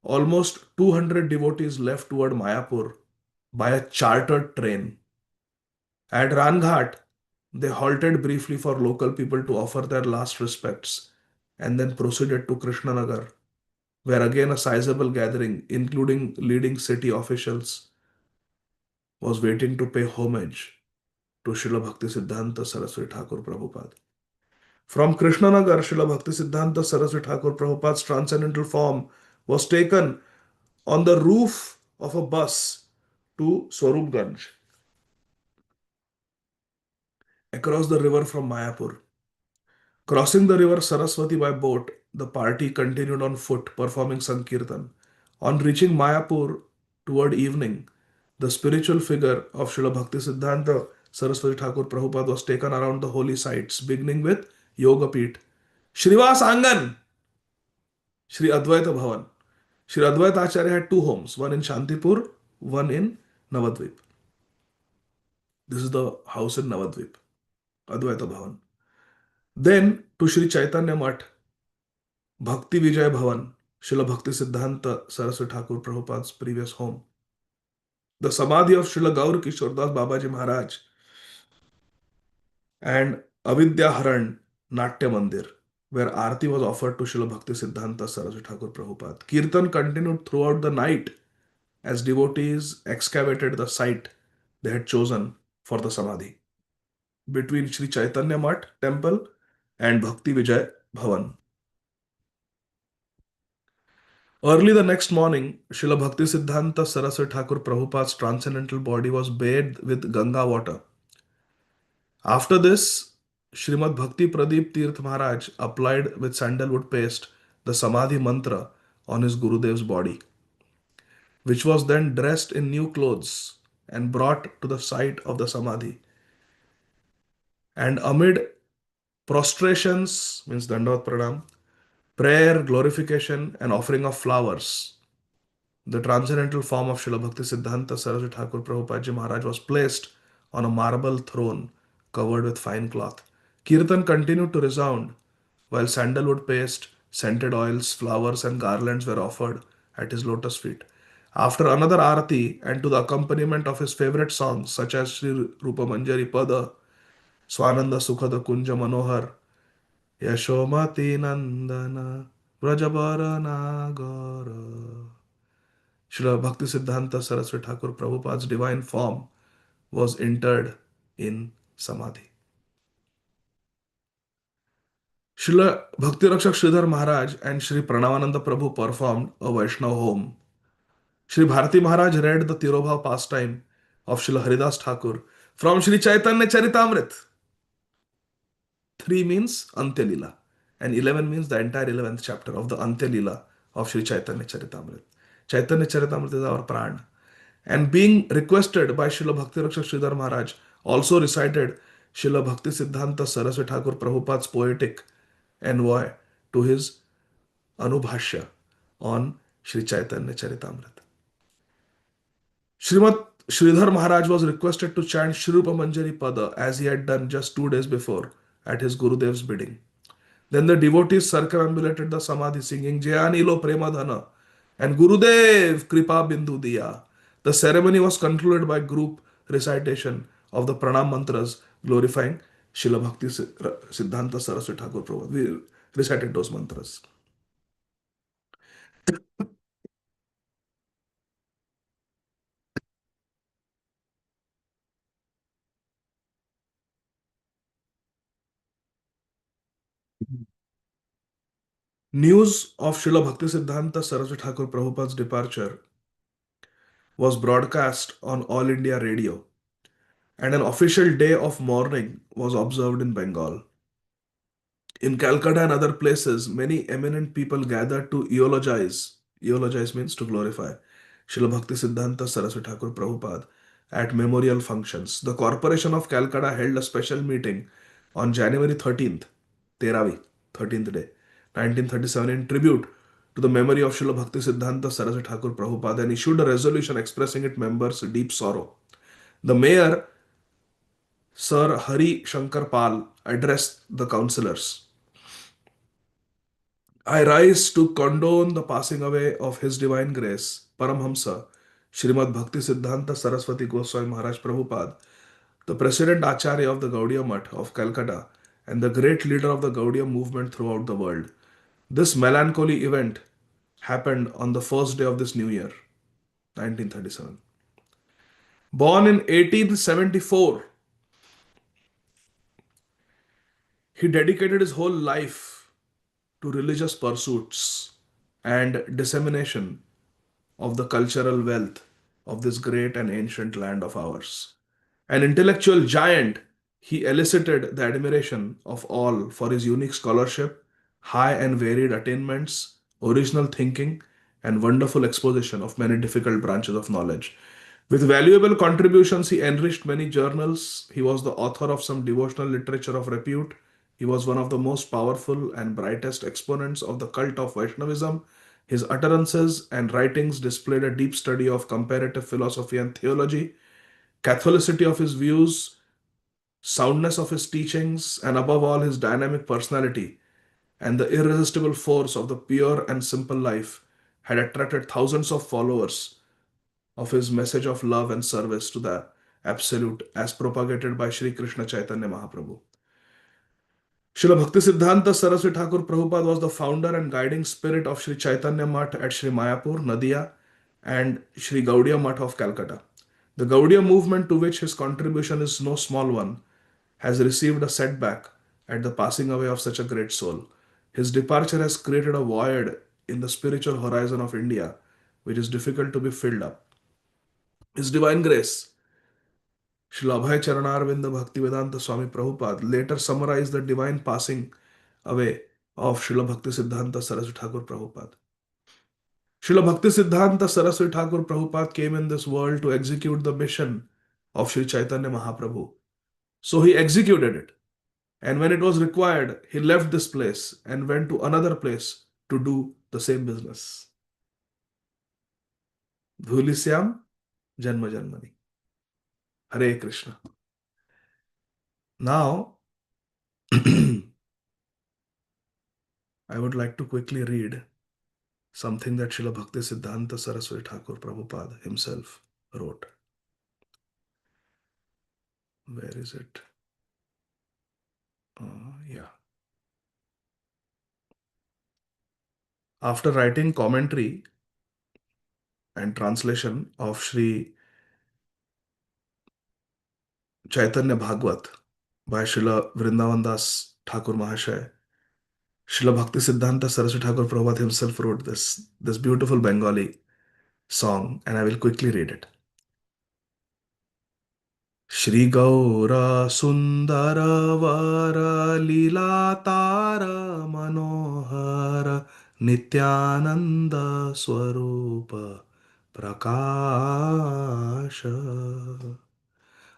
almost 200 devotees left toward Mayapur by a chartered train. At Ranghat, they halted briefly for local people to offer their last respects and then proceeded to Krishnanagar, where again a sizable gathering, including leading city officials, was waiting to pay homage to Srila Bhaktisiddhanta Saraswati Thakur Prabhupada. From Krishnanagar, Srila Bhaktisiddhanta Saraswati Thakur Prabhupada's transcendental form was taken on the roof of a bus to Swarupganj, across the river from Mayapur. Crossing the river Saraswati by boat, the party continued on foot, performing Sankirtan. On reaching Mayapur toward evening, the spiritual figure of Srila Bhaktisiddhanta Saraswati Thakur Prabhupada was taken around the holy sites, beginning with Yoga Peeth, Shrivas Angan, Sri Advaita Bhavan. Sri Advaita Acharya had two homes, one in Shantipur, one in Navadvip. This is the house in Navadvip, Advaita Bhavan. Then to Sri Chaitanya Math, Bhakti Vijay Bhavan, Srila Bhaktisiddhanta Saraswati Thakur Prabhupada's previous home. The Samadhi of Srila Gaur Kishordas Babaji Maharaj and Avidya Haran Natya Mandir, where Aarti was offered to Srila Bhaktisiddhanta Saraswati Thakur Prabhupada. Kirtan continued throughout the night as devotees excavated the site they had chosen for the Samadhi between Sri Chaitanya Math temple and Bhakti Vijay Bhavan. Early the next morning, Srila Bhaktisiddhanta Saraswati Thakur Prabhupada's transcendental body was bathed with Ganga water. After this, Srimad Bhakti Pradeep Tirth Maharaj applied with sandalwood paste the Samadhi mantra on his Gurudev's body, which was then dressed in new clothes and brought to the site of the Samadhi. And amid prostrations, means Dandavat Pranam, prayer, glorification, and offering of flowers, the transcendental form of Srila Bhaktisiddhanta Saraswati Thakur Prabhupada Maharaj was placed on a marble throne covered with fine cloth. Kirtan continued to resound while sandalwood paste, scented oils, flowers, and garlands were offered at his lotus feet. After another arati and to the accompaniment of his favorite songs such as Sri Rupa Manjari Pada, Swananda Sukhada Kunja Manohar, Yashomati Nandana, Vrajabara Nagara, Srila Bhaktisiddhanta Saraswati Thakur Prabhupada's divine form was interred in Samadhi. Srila Bhakti Rakshak Sridhar Maharaj and Sri Pranavananda Prabhu performed a Vaishnava home. Sri Bharati Maharaj read the Tirobhav pastime of Srila Haridas Thakur from Sri Chaitanya Charitamrita. 3 means Antya Lila, and 11 means the entire 11th chapter of the Antya Lila of Sri Chaitanya Charitamrita. Chaitanya Charitamrita is our pran. And being requested by Srila Bhakti Rakshak Sridhar Maharaj, also recited Srila Bhaktisiddhanta Saraswati Thakur Prabhupada's poetic envoy to his Anubhashya on Sri Chaitanya Charitamrita. Srimad Sridhar Maharaj was requested to chant Shrupa Manjari Pada as he had done just 2 days before at his Gurudev's bidding. Then the devotees circumambulated the Samadhi singing Jayanilo Premadhana and Gurudev Kripa Bindu Diya. The ceremony was concluded by group recitation of the pranam mantras glorifying Srila Bhakti Siddhanta Saraswati Thakur Prabhupada. We recited those mantras. News of Srila Bhakti Siddhanta Saraswati Thakur Prabhupada's departure was broadcast on All India Radio, and an official day of mourning was observed in Bengal. In Calcutta and other places, many eminent people gathered to eulogize. Eulogize means to glorify Srila Bhakti Siddhanta Saraswati Thakur Prabhupada at memorial functions. The Corporation of Calcutta held a special meeting on January 13th, Teravi, 13th day, 1937, in tribute to the memory of Srila Bhakti Siddhanta Saraswati Thakur Prabhupada and issued a resolution expressing its members' deep sorrow. The mayor, Sir Hari Shankar Pal, addressed the councillors. I rise to condone the passing away of His Divine Grace, Paramhamsa, Srimad Bhakti Siddhanta Saraswati Goswami Maharaj Prabhupada, the President Acharya of the Gaudiya Math of Calcutta and the great leader of the Gaudiya movement throughout the world. This melancholy event happened on the first day of this new year, 1937. Born in 1874, he dedicated his whole life to religious pursuits and dissemination of the cultural wealth of this great and ancient land of ours. An intellectual giant, he elicited the admiration of all for his unique scholarship, high and varied attainments, original thinking, and wonderful exposition of many difficult branches of knowledge. With valuable contributions, he enriched many journals. He was the author of some devotional literature of repute. He was one of the most powerful and brightest exponents of the cult of Vaishnavism. His utterances and writings displayed a deep study of comparative philosophy and theology, Catholicity of his views, soundness of his teachings, and above all, his dynamic personality and the irresistible force of the pure and simple life had attracted thousands of followers of his message of love and service to the Absolute as propagated by Sri Krishna Chaitanya Mahaprabhu. Srila Bhaktisiddhanta Saraswati Thakur Prabhupada was the founder and guiding spirit of Sri Chaitanya Math at Sri Mayapur, Nadia, and Sri Gaudiya Math of Calcutta. The Gaudiya movement, to which his contribution is no small one, has received a setback at the passing away of such a great soul. His departure has created a void in the spiritual horizon of India, which is difficult to be filled up. His Divine Grace, Srila Abhay Charanarvinda Bhaktivedanta Swami Prabhupada, later summarized the divine passing away of Srila Bhaktisiddhanta Saraswati Thakur Prabhupada. Srila Bhaktisiddhanta Saraswati Thakur Prabhupada came in this world to execute the mission of Sri Chaitanya Mahaprabhu. So he executed it. And when it was required, he left this place and went to another place to do the same business. Dhulisyam Janma Janmani. Hare Krishna. Now, I would like to quickly read something that Srila Bhaktisiddhanta Saraswati Thakur Prabhupada himself wrote. Where is it? Yeah. After writing commentary and translation of Sri Chaitanya Bhagwat by Srila Vrindavan Das Thakur Mahasaya. Srila Bhaktisiddhanta Saraswati Thakur Prabhupada himself wrote this beautiful Bengali song, and I will quickly read it. Shri Gaura Sundara Vara Lila Tara Manohara Nityananda Swarupa Prakasha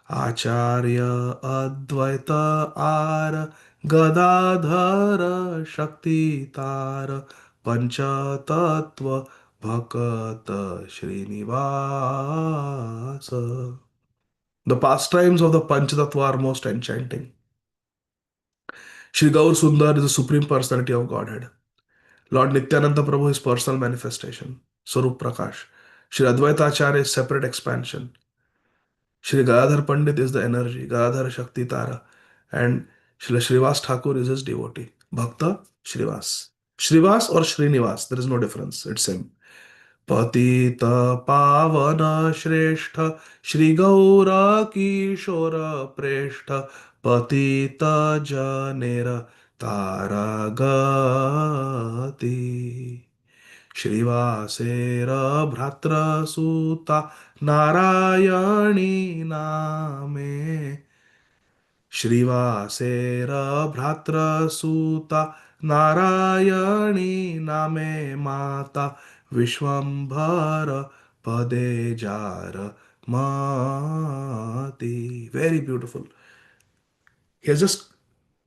Acharya Advaita Ara Gadadhara Shakti Tara Pancha Tattva Bhakata Srinivasa. The pastimes of the Panchatattva are most enchanting. Shri Gaur Sundar is the Supreme Personality of Godhead. Lord Nityananda Prabhu is personal manifestation, Sarup Prakash. Shri Advaita Acharya is separate expansion. Shri Gadadhar Pandit is the energy, Gadadhar Shakti Tara. And Shri Srivas Thakur is his devotee, Bhakta Srivas. Srivas or Srinivas, there is no difference, it's same. पतित पावन श्रेष्ठ श्री गौर किशोर प्रेष्ठ पतित जनेर तारगति श्रीवासेर भ्रातृसुता नारायणी नामे श्रीवासेर भ्रातृसुता नारायणी नामे माता विश्वंभर पदे jar mati. Very beautiful. He has just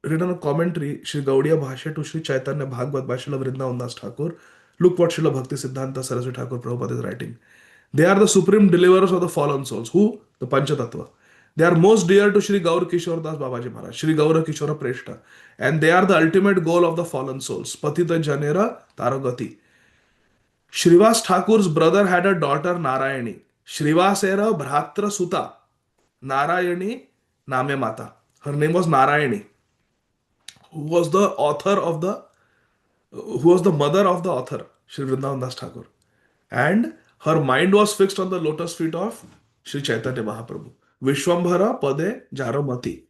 written a commentary, Sri Gaudiya Bhashya to Sri Chaitanya Bhagavad by Srila Vrindavan Das Thakur. Look what Srila Bhaktisiddhanta Saraswati Thakur Prabhupada is writing. They are the supreme deliverers of the fallen souls. Who? The Panchatattva. They are most dear to Sri Gaur Kishore Das Babaji Maharaj, Sri Gaura Kishora Preshta. And they are the ultimate goal of the fallen souls. Patita Janera Taragati. Srivas Thakur's brother had a daughter Narayani. Srivas era Bhratra Suta. Narayani Name Mata. Her name was Narayani, who was the author of the, who was the mother of the author, Sri Vrindavan Das Thakur. And her mind was fixed on the lotus feet of Sri Chaitanya Mahaprabhu. Vishwambhara Pade Jaramati.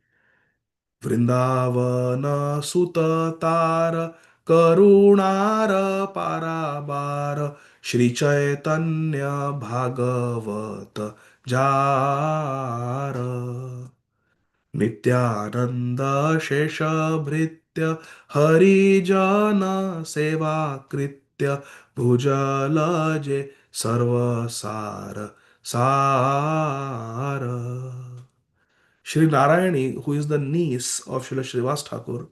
Vrindavana Sutta Tara Karunara Parabar Shri Chaitanya Bhagavat Jara Nityananda Sheshabhritya Harijana Seva Kritya Bhujalaje Sarvasara Sara. Shri Narayani, who is the niece of Srila Srivas Thakur,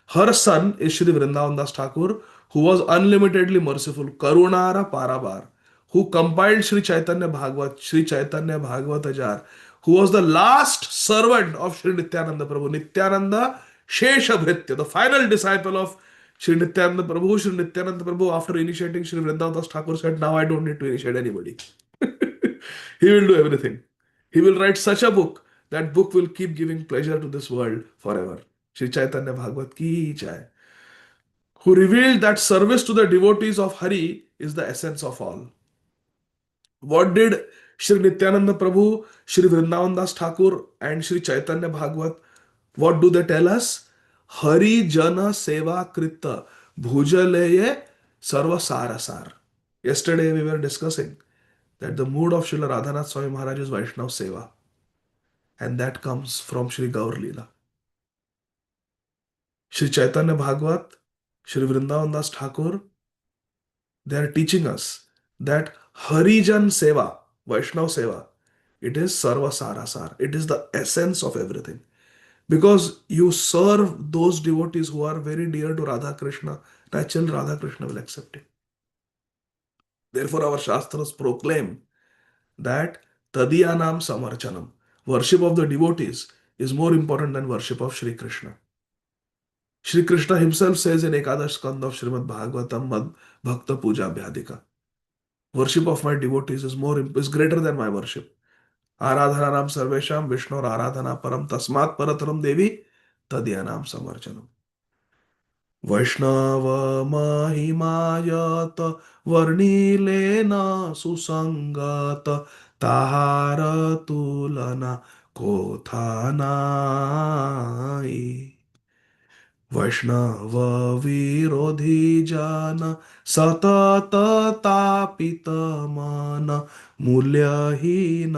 her son is Shri Vrindavan Das Thakur, who was unlimitedly merciful, Karunara Parabar, who compiled Sri Chaitanya Bhagavat, Sri Chaitanya Bhagavat Ajar, who was the last servant of Sri Nityananda Prabhu, Nityananda Sheshabhritya, the final disciple of Sri Nityananda Prabhu. Sri Nityananda Prabhu, after initiating Sri Vrindavan Das Thakur, said, now I don't need to initiate anybody. He will do everything. He will write such a book. That book will keep giving pleasure to this world forever. Sri Chaitanya Bhagavat ki jai. Who revealed that service to the devotees of Hari is the essence of all. What did Sri Nityananda Prabhu, Sri Vrindavan Das Thakur and Sri Chaitanya Bhagavat, what do they tell us? Hari Jana Seva Kritta Bhujaleye Sarva Sarasar. Yesterday we were discussing that the mood of Srila Radhanath Swami Maharaj is Vaishnav Seva. And that comes from Sri Gaur Leela. Sri Chaitanya Bhagavat, Sri Vrindavan Das Thakur, they are teaching us that Harijan Seva, Vaishnav Seva, it is Sarva Sarasar. It is the essence of everything. Because you serve those devotees who are very dear to Radha Krishna, naturally Radha Krishna will accept it. Therefore, our Shastras proclaim that Tadiyanam Samarchanam, worship of the devotees, is more important than worship of Sri Krishna. Sri Krishna himself says in Ekadash Skanda of Srimad Bhagavatam Mad Bhakta Puja Abhyadika, worship of my devotees is greater than my worship. Aradhananam Sarvesham Vishnu, Vishnu Aradhana Param Tasmat Parataram Devi Tadyanam Samarchanam. वैष्णव महिमायत वर्णिले न सुसंगत ताहार तुलना कोथा नाई. वैष्णव विरोधी जन सतत तापित मन मूल्यहीन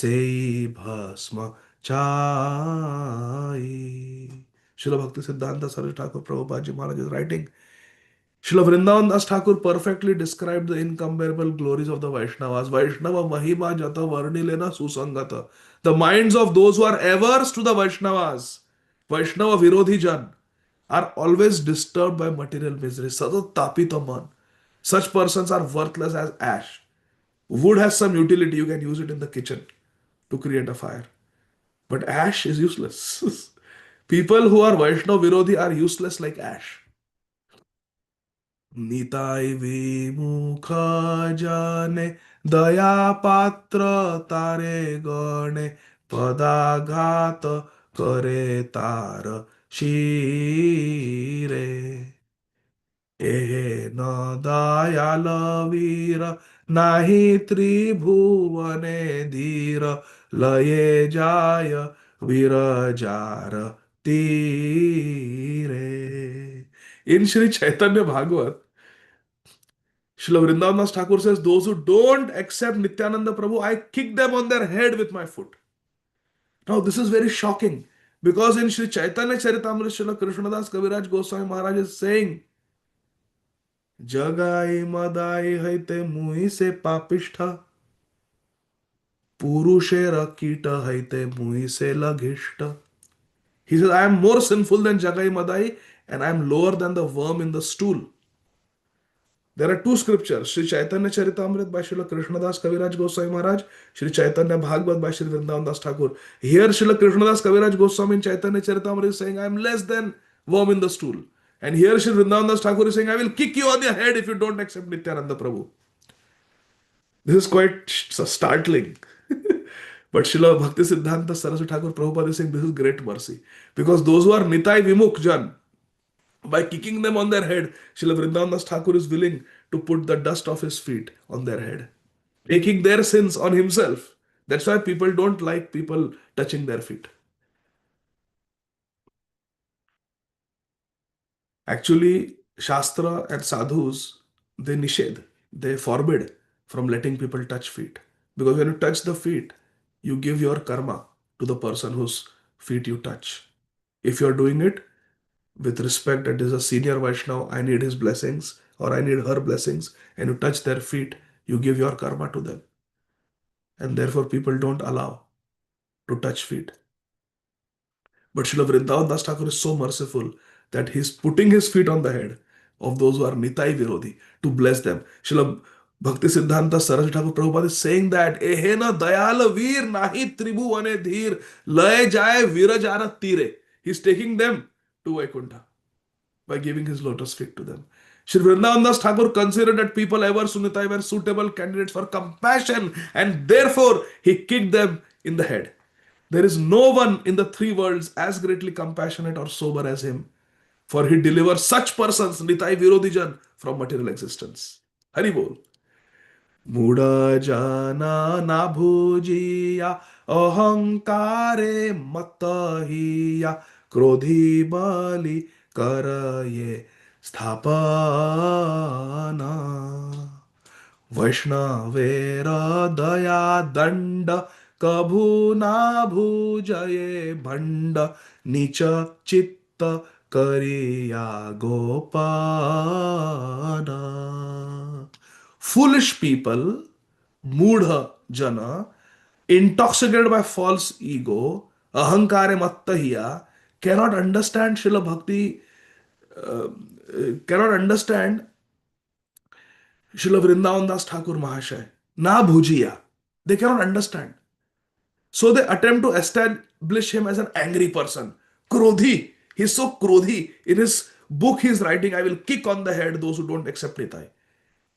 सेई भस्म चाई. Srila Bhakti Siddhanta Saraswati Thakur Prabhupada Ji Maharaj is writing, Srila Vrindavan Das Thakur perfectly described the incomparable glories of the Vaishnavas. Vaishnava Mahima Jata Varnilena Susangata. The minds of those who are averse to the Vaishnavas, Vaishnava Virodhi Jan, are always disturbed by material misery. Sadat tapita man. Such persons are worthless as ash. Wood has some utility, you can use it in the kitchen to create a fire. But ash is useless. People who are Vaishnava Virodhi are useless like ash. Nitai विमुख जाने दया पात्र तारे गणे पदाघात करे तार शीरे. एहे न दयाल वीर नाही त्रिभुवने धीर लये जाय विरजार तीरे. In Sri Chaitanya Bhagavat, Srila Vrindavan Thakur says, those who don't accept Nityananda Prabhu, I kick them on their head with my foot. Now, this is very shocking because in Sri Chaitanya Charitamrita, Srila Krishnadas Kaviraj Goswami Maharaj is saying, Jagai madai haite mui se papishta, purushera kita haite mui se laghishta. He says, I am more sinful than Jagai Madai and I am lower than the worm in the stool. There are two scriptures, Sri Chaitanya Charitamrita by Srila Krishnadas Kaviraj Goswami Maharaj, Sri Chaitanya Bhagavat by Sri Vrindavan Das Thakur. Here Srila Krishnadas Kaviraj Goswami in Chaitanya Charitamrita is saying, I am less than worm in the stool. And here Sri Vrindavan Das Thakur is saying, I will kick you on your head if you don't accept Nityananda Prabhu. This is quite startling. But Srila Bhaktisiddhanta Saraswati Thakur Prabhupada is saying this is great mercy. Because those who are Nitai Vimukh Jan, by kicking them on their head, Srila Vrindavan Das Thakur is willing to put the dust of his feet on their head, taking their sins on himself. That's why people don't like people touching their feet. Actually, Shastra and sadhus, they nished, they forbid from letting people touch feet. Because when you touch the feet, you give your karma to the person whose feet you touch. If you're doing it with respect that is a senior Vaishnava, I need his blessings or I need her blessings, and you touch their feet, you give your karma to them. And therefore, people don't allow to touch feet. But Srila Vrindavan Das Thakur is so merciful that he's putting his feet on the head of those who are Nitai Virodhi to bless them. Srila Bhaktisiddhanta Saraswati Thakur Prabhupada is saying that Ehena Dayala Veer Nahi Tribhuvane Dheer Lay Jaye Virajara Tire. He's taking them to Vaikuntha by giving his lotus feet to them. Shri Vrindavan Das Thakur considered that people ever Sunitai were suitable candidates for compassion and therefore he kicked them in the head. There is no one in the three worlds as greatly compassionate or sober as him, for he delivers such persons, Nitai Virodhijan, from material existence. Hari Bol. Muda jana na bhujiya ahankare matahiya krodhi bali karaye sthapana. वैष्णवेर दया दंड कभू ना भूजये भंड नीच चित्त करिया गोपाना. Foolish people, moodha jana, intoxicated by false ego, ahankare mattahiya, cannot understand Srila Bhakti, cannot understand Srila Vrindavan Das Thakur Mahashay. Na bhujiya. They cannot understand. So they attempt to establish him as an angry person. Krodhi. He's so krodhi. In his book he is writing, I will kick on the head those who don't accept Nitai.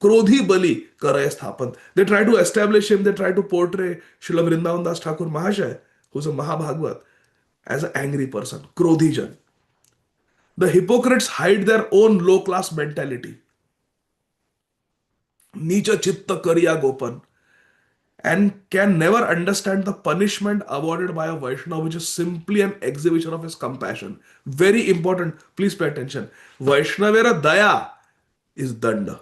Krodhi bali karaya sthapan. They try to establish him, they try to portray Srila Vrindavan Das Thakur Mahashay, who's a Mahabhagavad, as an angry person. Krodhi jan. The hypocrites hide their own low class mentality. Nicha chitta kariya gopan. And can never understand the punishment awarded by a Vaishnava, which is simply an exhibition of his compassion. Very important. Please pay attention. Vaishnavera daya is danda.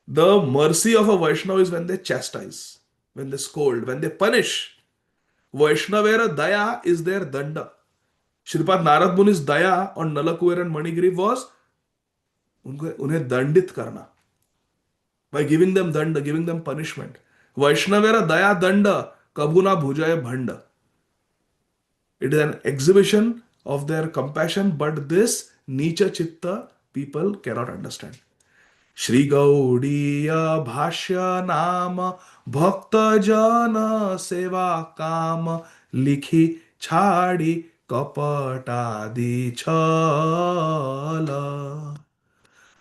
The mercy of a Vaishnava is when they chastise, when they scold, when they punish. Vaishnavera daya is their danda. Shripad Narad Muni's daya on Nalakuer and Manigiri was उन्हें दंडित करना, by giving them danda, giving them punishment. Vaishnavera daya danda kabuna bhujaya bhanda. It is an exhibition of their compassion, but this Nicha Chitta people cannot understand. Shri Gaudiya Bhashya Nama Bhakta Jana Seva Kam Likhi Chadi Kapatadi Chala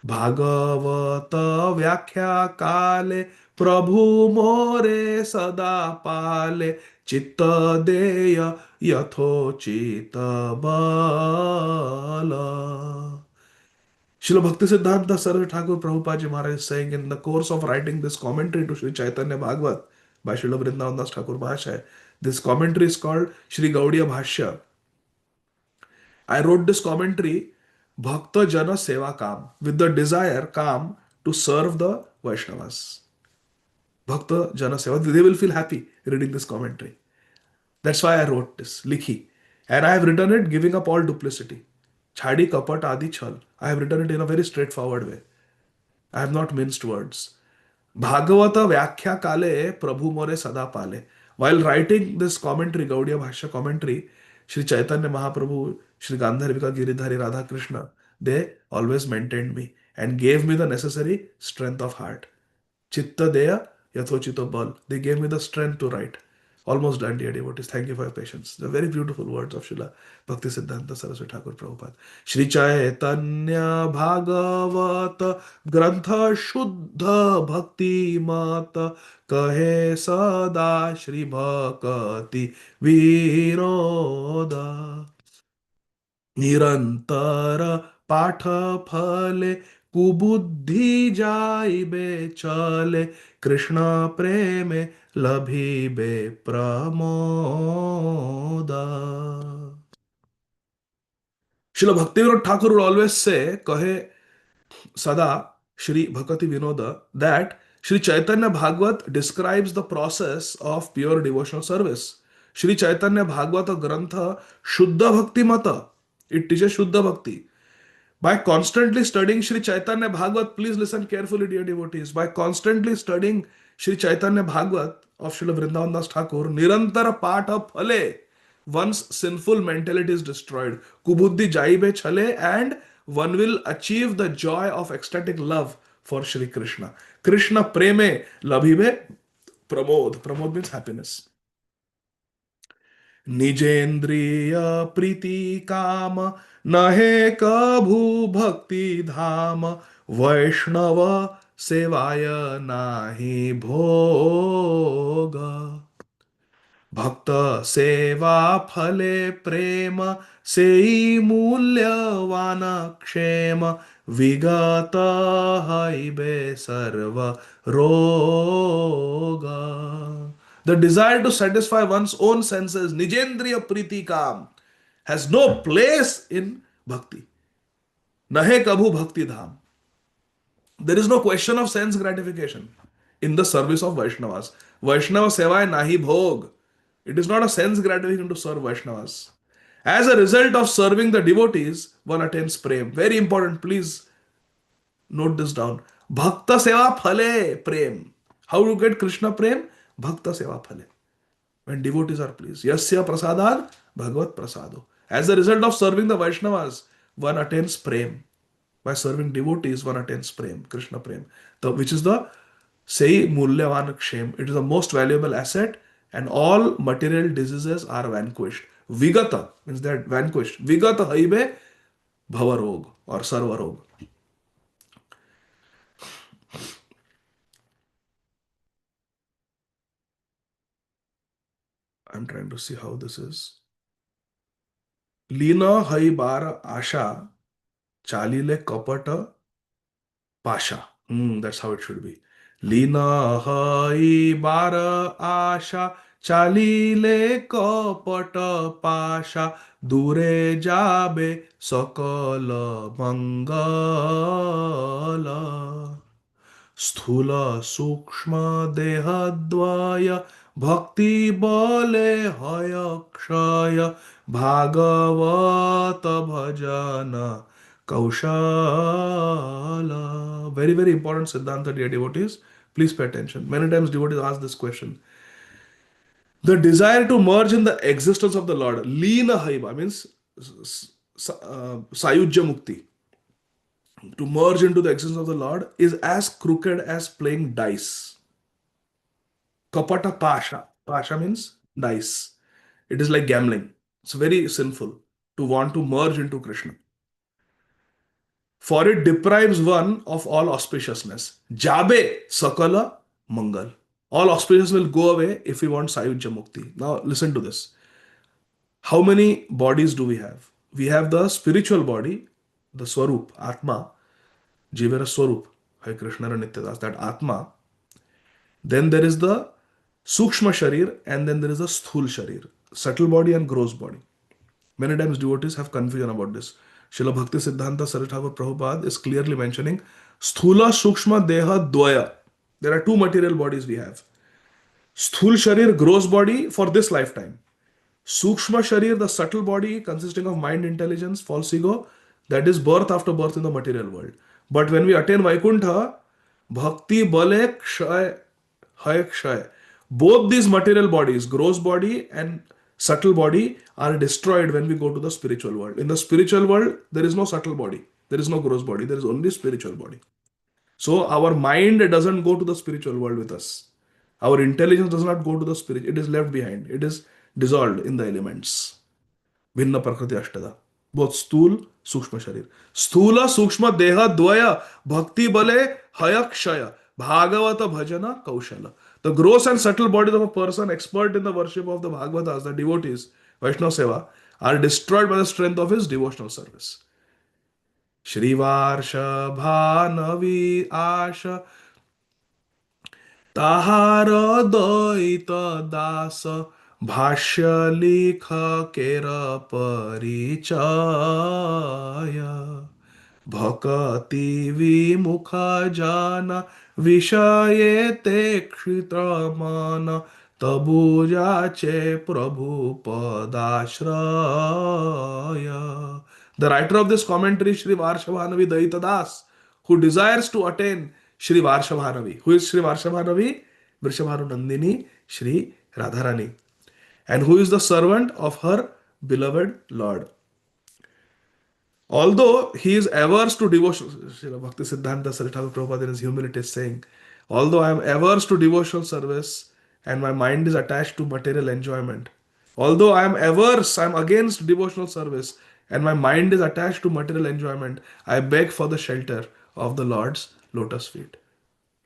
Bhagavat व्याख्या काले प्रभु मोरे सदा पाले चित्त देय यथोचित बल. Srila Bhaktisiddhanta Saraswati Thakur Prabhupada Maharaj is saying in the course of writing this commentary to Sri Chaitanya Bhagavat by Srila Vrindavan Das Thakur Bhashya, this commentary is called Sri Gaudiya Bhashya. I wrote this commentary Bhakta Jana Seva Kam with the desire Kam to serve the Vaishnavas. Bhakta Jana Seva, they will feel happy reading this commentary. That's why I wrote this, Likhi. And I have written it giving up all duplicity. Chhadi Kapat Adi Chal. I have written it in a very straightforward way. I have not minced words. Bhagavata Vyakhya Kale Prabhu More Sada Pale. While writing this commentary, Gaudiya Bhashya commentary, Sri Chaitanya Mahaprabhu, Sri Gandharvika Giridhari Radha Krishna, they always maintained me and gave me the necessary strength of heart. Chitta Deya Yathochito Bal. They gave me the strength to write. Almost done, dear devotees. Thank you for your patience. The very beautiful words of Srila Bhaktisiddhanta Saraswati Thakur Prabhupada. Shri Chaitanya Bhagavat Grantha Shuddha Bhakti Mata Kahe Sada Shri Bhakati Viroda. निरंतर पाठ फले कुबुद्धि जाइबे चले कृष्ण प्रेमे लभिबे Pramod. Srila Bhaktivinoda Thakur would always say, Kahe Sada Shri Bhakati Vinoda, that Shri Chaitanya Bhagavat describes the process of pure devotional service. Shri Chaitanya Bhagavata Grantha Shuddha Bhakti Mata. It teaches Shuddha Bhakti. By constantly studying Sri Chaitanya Bhagavat, please listen carefully, dear devotees. By constantly studying Sri Chaitanya Bhagavat of Srila Vrindavan Das Thakur, Nirantara Patha Phale, one's sinful mentality is destroyed. Kubuddhi Jaibe Chale, and one will achieve the joy of ecstatic love for Shri Krishna. Krishna Preme Labhibe Pramod. Pramod means happiness. निजेन्द्रिय प्रीति काम नहे कभू भक्ति धाम वैष्णव सेवाय नाही भोग. भक्त सेवा फले प्रेम सेई मूल्यवान क्षेम विगत हईबे सर्व रोग. The desire to satisfy one's own senses, Nijendriya Priti Kam, has no place in bhakti. Nahe kabhu bhakti dham. There is no question of sense gratification in the service of Vaishnavas. Vaishnava sevai nahi bhog. It is not a sense gratification to serve Vaishnavas. As a result of serving the devotees, one attains prem. Very important, please note this down. Bhakta seva phale prem. How to get Krishna prem? Bhakta seva phale. When devotees are pleased. Yasya prasadad bhagavat prasado. As a result of serving the Vaishnavas, one attains prem. By serving devotees, one attains prem, Krishna prem, which is the say mulyavan kshem. It is the most valuable asset, and all material diseases are vanquished. Vigata means that vanquished. Vigata haibe bhavarog or sarvarog. I'm trying to see how this is. लीन हई बार आशा चालिले कपट Pasha. That's how it should be. लीन हई बार आशा चालिले कपट पाशा दूरे जाबे सकल मंगल. स्थूल सूक्ष्म देहद्वय भक्ति बले हय क्षय भागवत भजन kaushala. Very, very important Siddhanta, dear devotees. Please pay attention. Many times devotees ask this question. The desire to merge in the existence of the Lord, Leena Haiva, means Sayujya Mukti, to merge into the existence of the Lord is as crooked as playing dice. Kapata Pasha. Pasha means dice. It is like gambling. It's very sinful to want to merge into Krishna. For it deprives one of all auspiciousness. Jabe sakala mangal. All auspiciousness will go away if we want Sayujya Mukti. Now listen to this. How many bodies do we have? We have the spiritual body, the Swarup, Atma, Jivera Swarup, Hare Krishna and Nityadas, that Atma. Then there is the Sukshma Sharir, and then there is the Sthul Sharir, subtle body and gross body. Many times devotees have confusion about this. Srila Bhaktisiddhanta Saraswati Prabhupada is clearly mentioning Sthula Sukshma Deha Dvaya. There are two material bodies we have. Sthul Sharir, gross body for this lifetime. Sukshma Sharir, the subtle body consisting of mind, intelligence, false ego, that is birth after birth in the material world. But when we attain Vaikuntha, Bhakti Bale Kshay, Hay Kshay. Both these material bodies, gross body and subtle body, are destroyed when we go to the spiritual world. In the spiritual world, there is no subtle body, there is no gross body, there is only spiritual body. So our mind doesn't go to the spiritual world with us. Our intelligence does not go to the spirit, it is left behind. It is dissolved in the elements. Vinna Prakriti Ashtada. Both Sthul, Sukshma Sharir. Sthula, Sukshma, Deha, Dvaya, Bhakti Bale, Haya Kshaya, Bhagavata Bhajana, Kaushala. The gross and subtle bodies of a person expert in the worship of the Bhagavatas, the devotees, Vaishnava Seva, are destroyed by the strength of his devotional service. Shrivarsha Asha তাহার দৈত দাস ভাষ্য লিখকের পরিচয় ভকতি বিমুখ জানা বিষয়েতে ক্ষিত মন তবু যাচে প্রভু পদাশ্রয়. The writer of this commentary, Shri Varshavanavi Daita Das, who desires to attain Shri Varshavanavi. Who is Shri Varshavanavi? Vrishabhanu Nandini, Shri Radharani. And who is the servant of her beloved Lord. Although he is averse to devotion, Srila Bhaktisiddhanta Saraswati Prabhupada in his humility is saying, although I am averse to devotional service and my mind is attached to material enjoyment, although I am averse, I am against devotional service and my mind is attached to material enjoyment, I beg for the shelter of the Lord's lotus feet.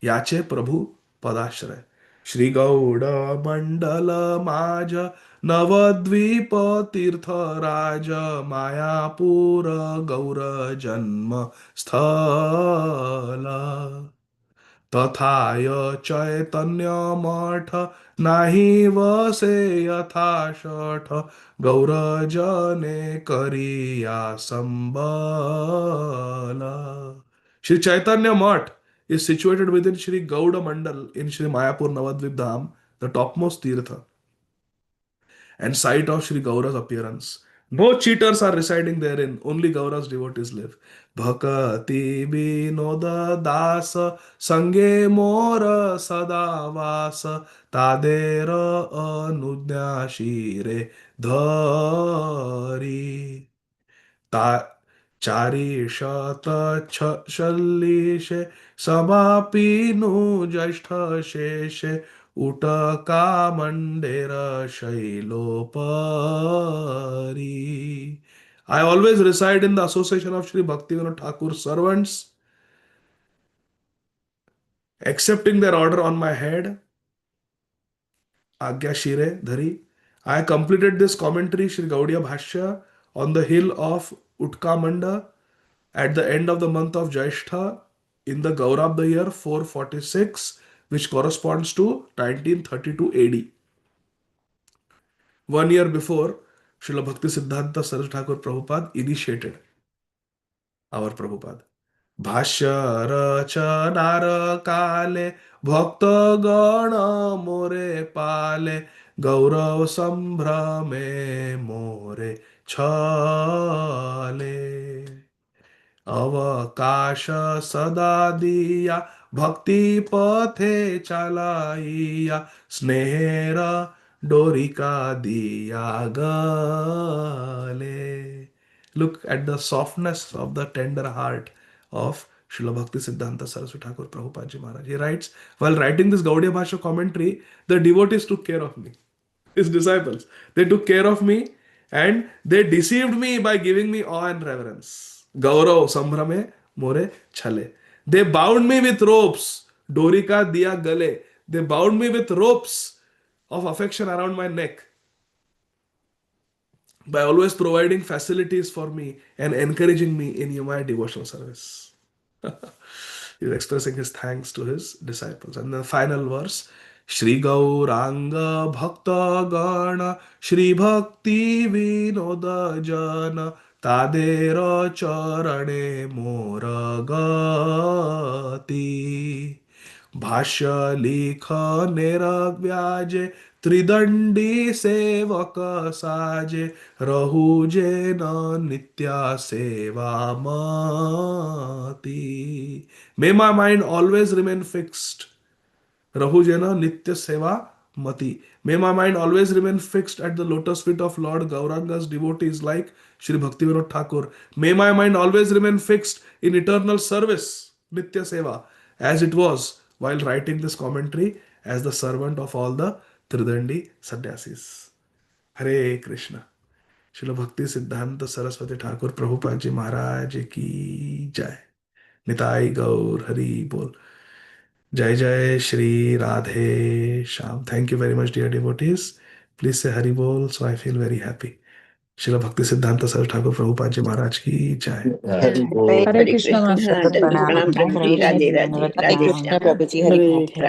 याचे प्रभु पदाश्रय. श्री गौड मंडल माज नवद्वीप तीर्थ राज मायापुर गौर जन्म स्थल तथाय चैतन्य मठ नाही वसे यथा शठ गौर जने करिया संबल. Shri Chaitanya Math is situated within Shri Gauda Mandal in Shri Mayapur Navadvip Dham, the topmost Tirtha, and site of Shri Gaura's appearance. No cheaters are residing therein, only Gaura's devotees live. Bhakati Binoda Dasa Sange Mora Sadavasa Tadera Anudya Shire Dhari. ता चारी शत शल्लिशे समापिनु ज्येष्ठ शेषे उटका मंडेर शैलोपरी. I always reside in the association of Sri Bhaktivinoda Thakur's servants, accepting their order on my head. Agya Shire Dhari. I completed this commentary, Shri Gaudiya Bhashya, on the hill of Utkamanda at the end of the month of Jaishtha in the Gaura of the year 446, which corresponds to 1932 AD. 1 year before, Srila Bhaktisiddhanta Saraswati Thakur Prabhupada initiated our Prabhupada. भाष्य रचनार काले भक्तगण मोरे पाले गौरव संभ्रमे मोरे छले अवकाश सदा दिया भक्ति पथे चलाइया स्नेहर डोरिका दिया गले. Look at the softness of the tender heart of Srila Bhaktisiddhanta Saraswati Thakur Prabhupada Ji Maharaj. He writes, while writing this Gaudiya Bhasha commentary, the devotees took care of me. His disciples, they took care of me and they deceived me by giving me awe and reverence. Gaurav Sambhrame More Chale. They bound me with ropes. Dorika Diya Gale. They bound me with ropes of affection around my neck by always providing facilities for me and encouraging me in my devotional service. He's expressing his thanks to his disciples. And the final verse, Shri Gauranga Bhakta Gana Shri Bhakti Vinoda Jana Tadera Charane Mora Gati भाष्य लिख निरव्याजे त्रिदंडी सेवक साजे रहुजे न नित्या सेवा मति. May my mind always remain fixed. Rahujena Nitya Seva Mati. May my mind always remain fixed at the lotus feet of Lord Gauranga's devotees like Shri Bhaktivinoda Thakur. May my mind always remain fixed in eternal service, Nitya Seva, as it was while writing this commentary as the servant of all the Tridandi Sannyasis. Hare Krishna. Srila Bhaktisiddhanta Saraswati Thakur Prabhupada Ji Maharaj ki jai. Nitai Gaur Hari Bol. Jai Jai Shri Radhe Sham. Thank you very much, dear devotees. Please say Hari Bol, so I feel very happy. Srila Bhaktisiddhanta Saraswati Thakur Prabhupada Ji Maharaj ki jai. Hare Krishna, Hare Master. Krishna, Pranam. Prabhuji, Hare Radhe Radhe, Krishna, Krishna. Prabhuji. Hare Hare Krishna.